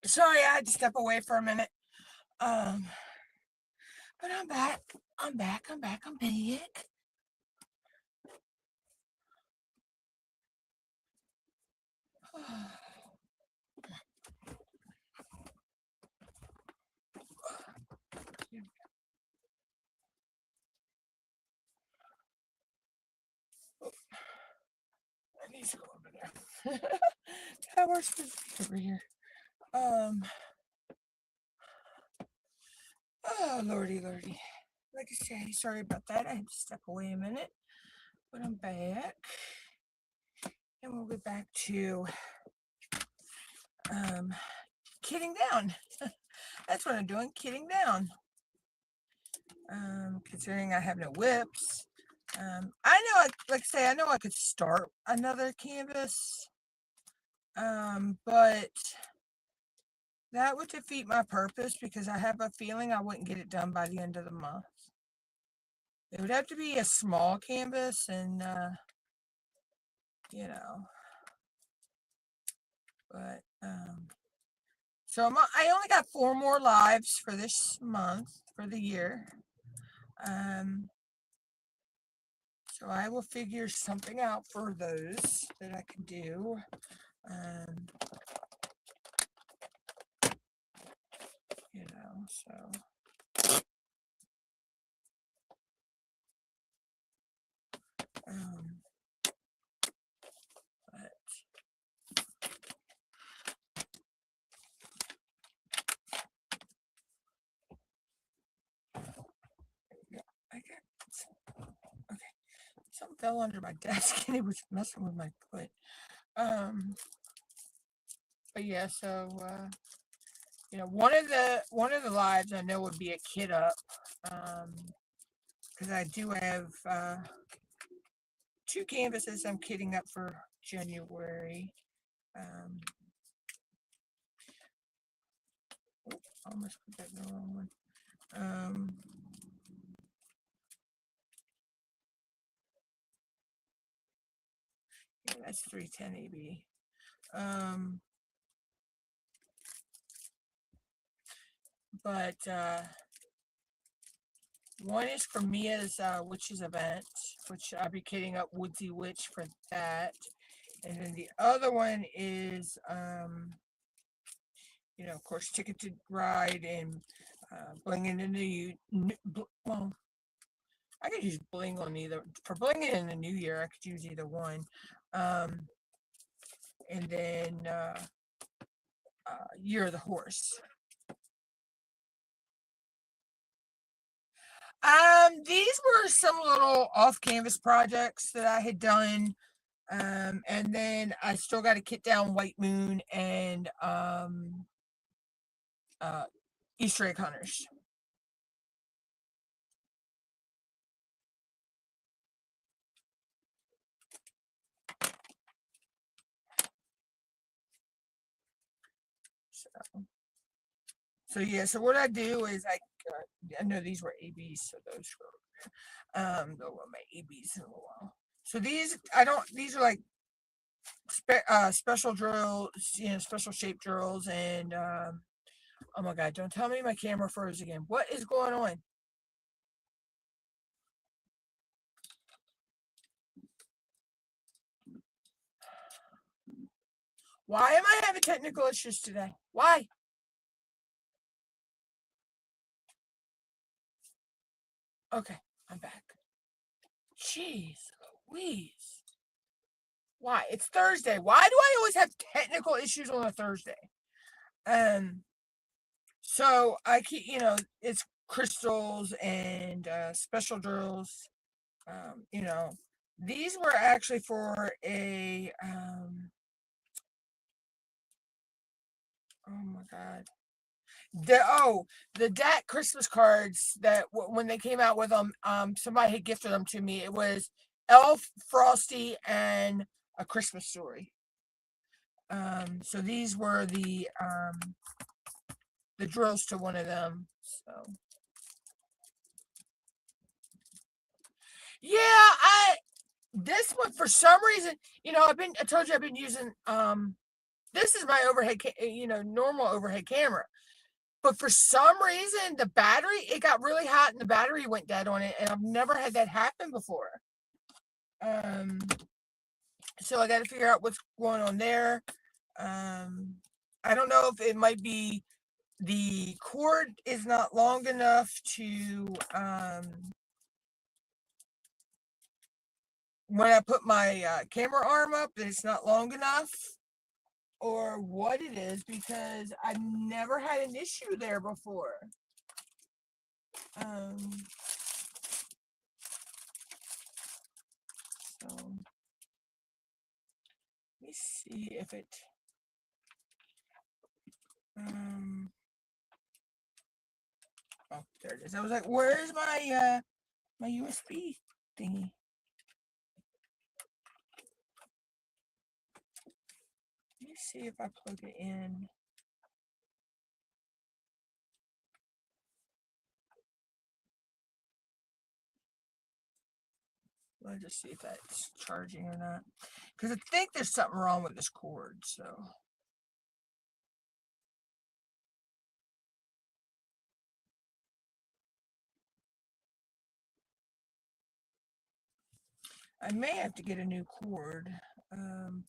Sorry, I had to step away for a minute. Um, but I'm back. I'm back. I'm back. I'm back. I need to go over there. That works over here. Um, oh, lordy, lordy. Like I say, sorry about that. I had to step away a minute, but I'm back. And we'll get back to um, kidding down. That's what I'm doing, kidding down. Considering I have no whips, I know, like I say, I know I could start another canvas, but that would defeat my purpose because I have a feeling I wouldn't get it done by the end of the month. It would have to be a small canvas and, you know, but, so I only got 4 more lives for this month, for the year. So I will figure something out for those that I can do. You know, so but yeah, I got okay. Something fell under my desk and it was messing with my foot. But yeah, so you know, one of the lives I know would be a kit up. Because I do have 2 canvases I'm kitting up for January. I almost put that in the wrong one. Yeah, that's 310 AB. But one is for Mia's Witches event, which I'll be kitting up Woodsy Witch for that. And then the other one is, you know, of course, Ticket to Ride and Blinging in the well, I could use Bling on either. For Blinging in the New Year, I could use either one. And then Year of the Horse. These were some little off-canvas projects that I had done. And then I still got to kit down White Moon and Easter egg hunters. So yeah, so what I do is I know these were ABs, so those were those were my ABs in a while. So these these are like special drills, you know, special shape drills, and oh my god, don't tell me my camera froze again. What is going on? Why am I having technical issues today? Why? Okay, I'm back. Jeez Louise. Why? It's Thursday. Why do I always have technical issues on a Thursday? So I keep, you know, it's crystals and special drills. You know, these were actually for a oh my god. The DAC Christmas cards that when they came out with them, somebody had gifted them to me. It was Elf, Frosty, and A Christmas Story. So these were the drills to one of them. So yeah, this one for some reason, you know, I told you I've been using this is my overhead, you know, normal overhead camera. But for some reason, the battery, it got really hot and the battery went dead on it. And I've never had that happen before. So I got to figure out what's going on there. I don't know if it might be the cord is not long enough to, when I put my camera arm up, it's not long enough. Or what it is, because I've never had an issue there before. So let me see if it oh, there it is. I was like, where's my my USB thingy? see if I plug it in. Let's just see if that's charging or not. Because I think there's something wrong with this cord, so. I may have to get a new cord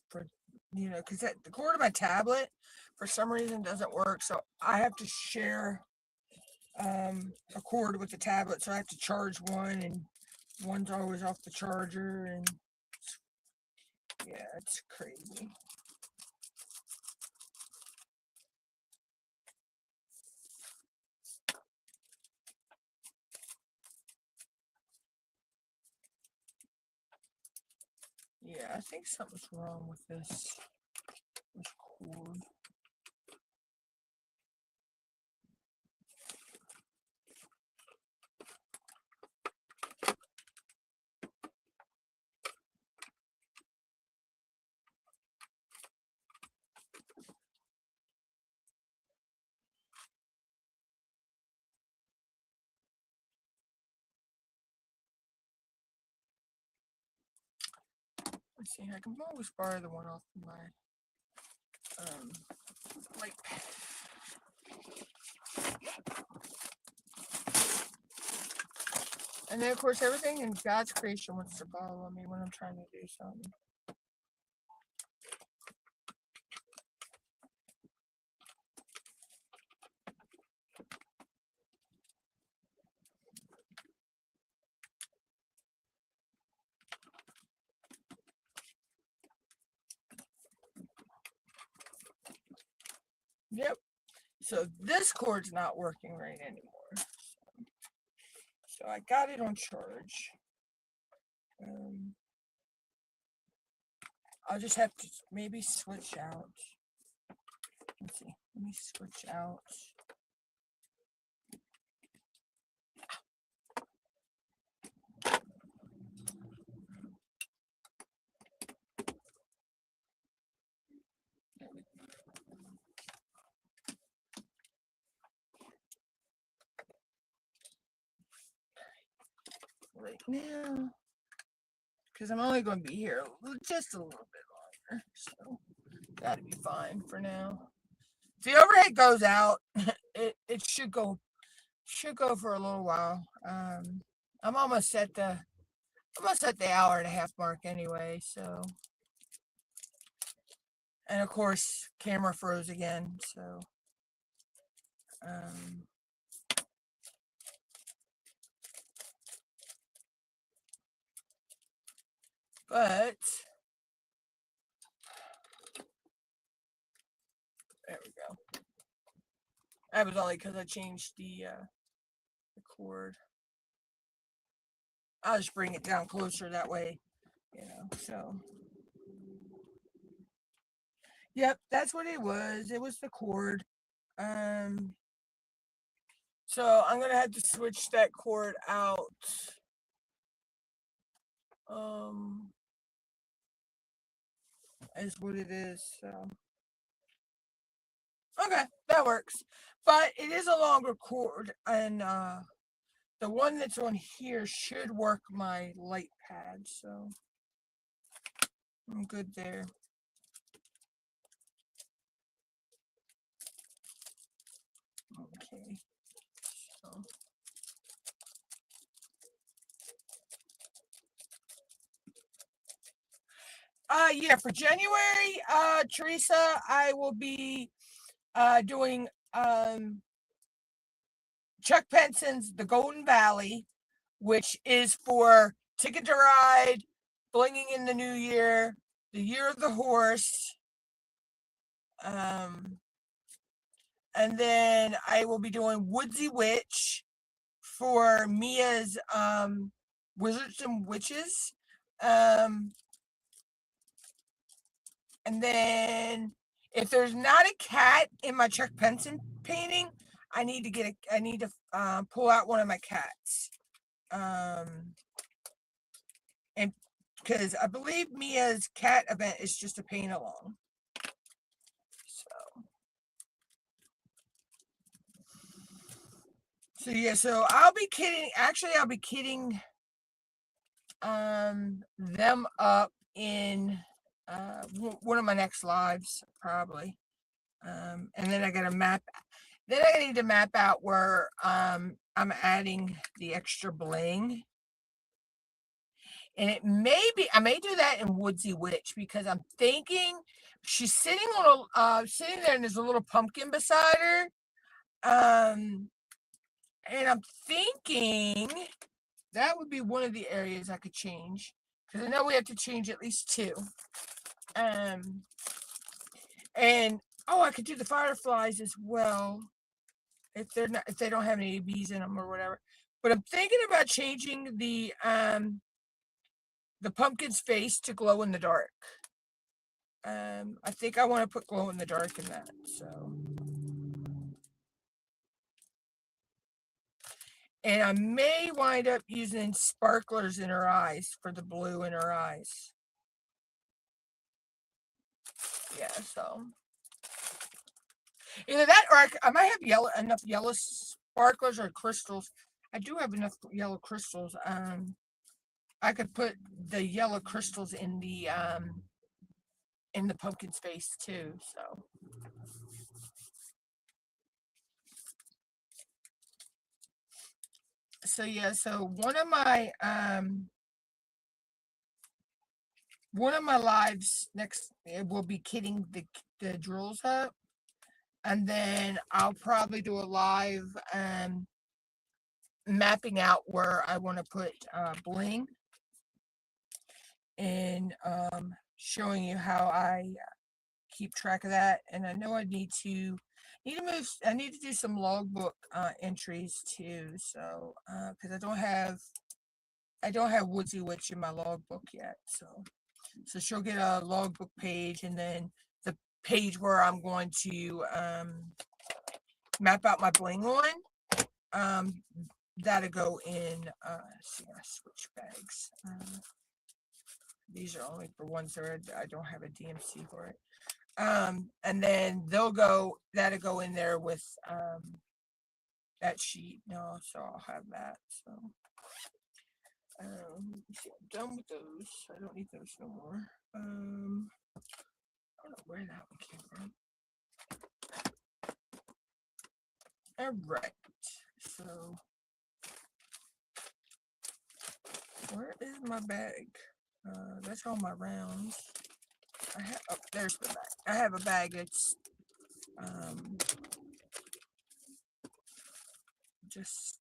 for, because the cord of my tablet for some reason doesn't work. So I have to share a cord with the tablet. So I have to charge one, and one's always off the charger. And yeah, it's crazy. Yeah, I think something's wrong with this cord. Let's see, I can always borrow the one off my light pad. And then, of course, everything in God's creation wants to follow me when I'm trying to do something. Yep. So this cord's not working right anymore. So I got it on charge. I'll just have to maybe switch out. Let's see. Let me switch out. Right now, because I'm only going to be here just a little bit longer, so that'll be fine for now. If the overhead goes out, it should go for a little while. I'm almost at the hour and a half mark anyway, so. And of course, camera froze again, so. But there we go. That was only because I changed the cord. I'll just bring it down closer that way, so. Yep, that's what it was. It was the cord. So I'm gonna have to switch that cord out. Is what it is. So okay, that works. But it is a longer cord, and the one that's on here should work my light pad. So I'm good there. Okay. So. Yeah, for January, Teresa, I will be doing Chuck Penson's The Golden Valley, which is for Ticket to Ride, Blinging in the New Year, The Year of the Horse. And then I will be doing Woodsy Witch for Mia's Wizards and Witches. And then if there's not a cat in my Chuck Penson painting, I need to pull out one of my cats. And because I believe Mia's cat event is just a paint along. So yeah, so I'll be kitting. Actually, I'll be kitting them up in one of my next lives, probably. And then I gotta map. Then I need to map out where I'm adding the extra bling. And it may be, I may do that in Woodsy Witch, because I'm thinking she's sitting on sitting there, and there's a little pumpkin beside her. And I'm thinking that would be one of the areas I could change, because I know we have to change at least two. And oh, I could do the fireflies as well, if they don't have any bees in them or whatever. But I'm thinking about changing the pumpkin's face to glow in the dark. I think I want to put glow in the dark in that. So, and I may wind up using sparklers in her eyes for the blue in her eyes. Yeah, so either that, or I might have enough yellow sparklers or crystals. I do have enough yellow crystals. I could put the yellow crystals in the pumpkin's face too. So yeah, so one of my lives next, it will be kitting the drills up, and then I'll probably do a live mapping out where I want to put bling, and showing you how I keep track of that. And I know I need to do some logbook entries too. So because I don't have Woodsy Witch in my logbook yet. So she'll get a logbook page, and then the page where I'm going to map out my bling on. That'll go in. See, I switch bags. These are only for ones that I don't have a DMC for it. And then that'll go in there with that sheet. No, so I'll have that. So see, I'm done with those. I don't need those no more. I don't know where that one came from. All right. So where is my bag? That's all my rounds. There's the bag. I have a bag that's just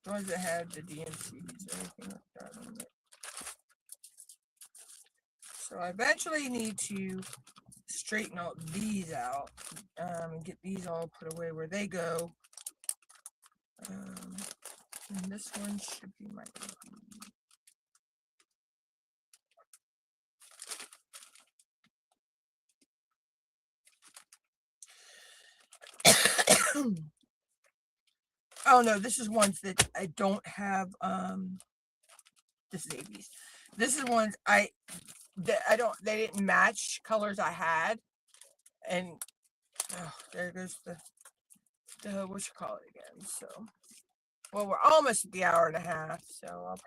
ones that have the DMCs or anything like that on it. So I eventually need to straighten all these out and get these all put away where they go. And this one should be my oh no, this is ones that I don't have. This is ABs. This is ones they didn't match colors I had. And there goes the what you call it again. So well, we're almost at the hour and a half, so I'll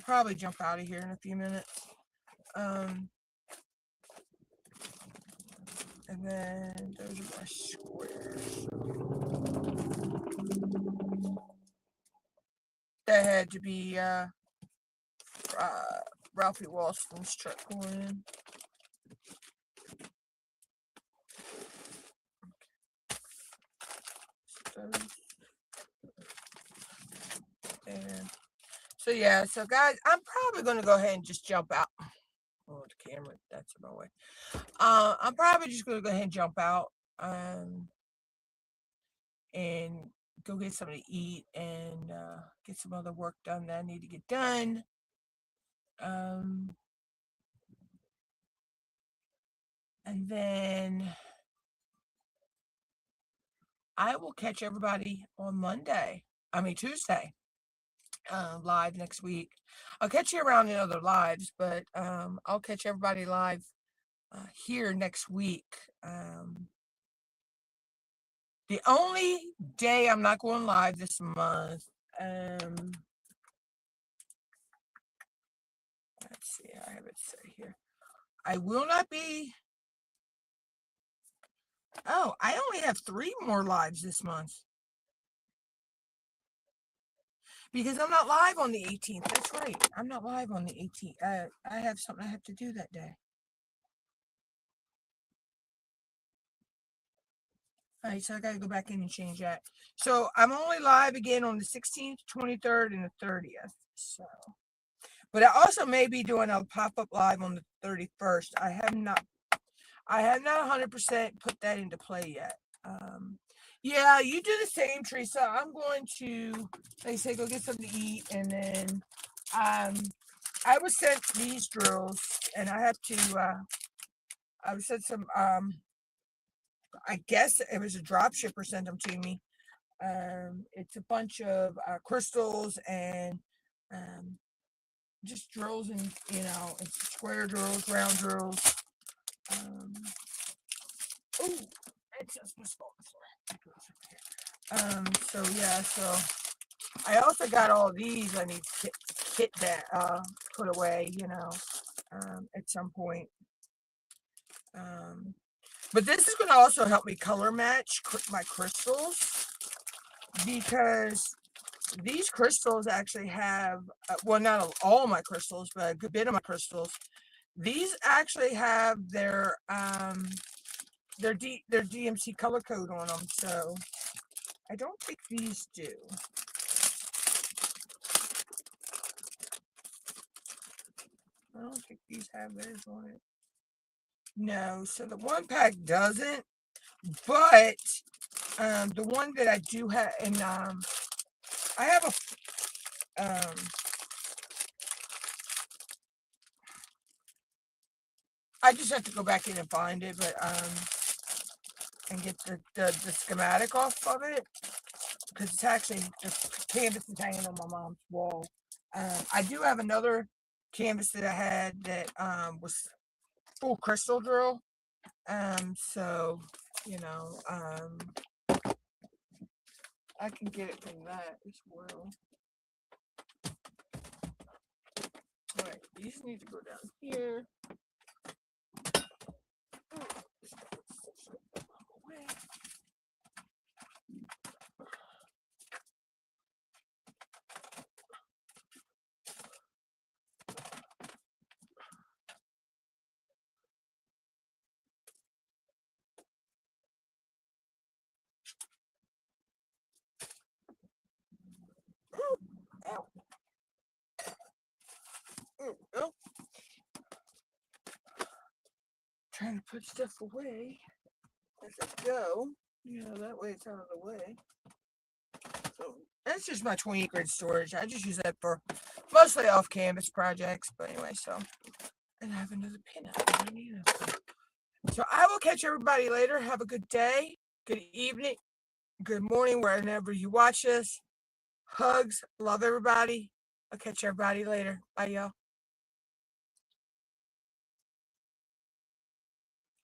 probably jump out of here in a few minutes. And then those are my squares. That had to be Ralphie Walston's truck going in. And so yeah, so guys, I'm probably going to go ahead and just jump out. Oh, the camera, that's in my way. I'm probably just going to go ahead and jump out and go get something to eat and get some other work done that I need to get done. And then I will catch everybody on Tuesday, live next week. I'll catch you around in other lives, but I'll catch everybody live here next week. The only day I'm not going live this month, let's see, I have it set here. I will not be. Oh, I only have 3 more lives this month because I'm not live on the 18th. That's right. I'm not live on the 18th. I have something I have to do that day. All right, so I got to go back in and change that. So I'm only live again on the 16th, 23rd, and the 30th. So, but I also may be doing a pop-up live on the 31st. I have not 100% put that into play yet. Yeah, you do the same, Teresa. I'm going to, like I say, go get something to eat, and then I was sent these drills, and I have to. I was sent some. I guess it was a drop shipper sent them to me. It's a bunch of crystals and just drills, and it's square drills, round drills. Oh, it's just this fall floor. So yeah, so I also got all these I need to kit that put away, at some point. But this is going to also help me color match my crystals, because these crystals actually have, well, not all my crystals, but a good bit of my crystals. These actually have their DMC color code on them, so I don't think these do. I don't think these have theirs on it. No, so the one pack doesn't, but the one that I do have, and I have a I just have to go back in and find it, but and get the schematic off of it, because it's actually, the canvas is hanging on my mom's wall. I do have another canvas that I had that was full crystal drill. So I can get it from that as well. All right, these need to go down here. Ow. Oh. Trying to put stuff away as I go. That way it's out of the way. So that's just my 28 grid storage. I just use that for mostly off canvas projects. But anyway, so, and I have another pin out. So I will catch everybody later. Have a good day, good evening, good morning, wherever you watch this. Hugs. Love everybody. I'll catch everybody later. Bye, y'all.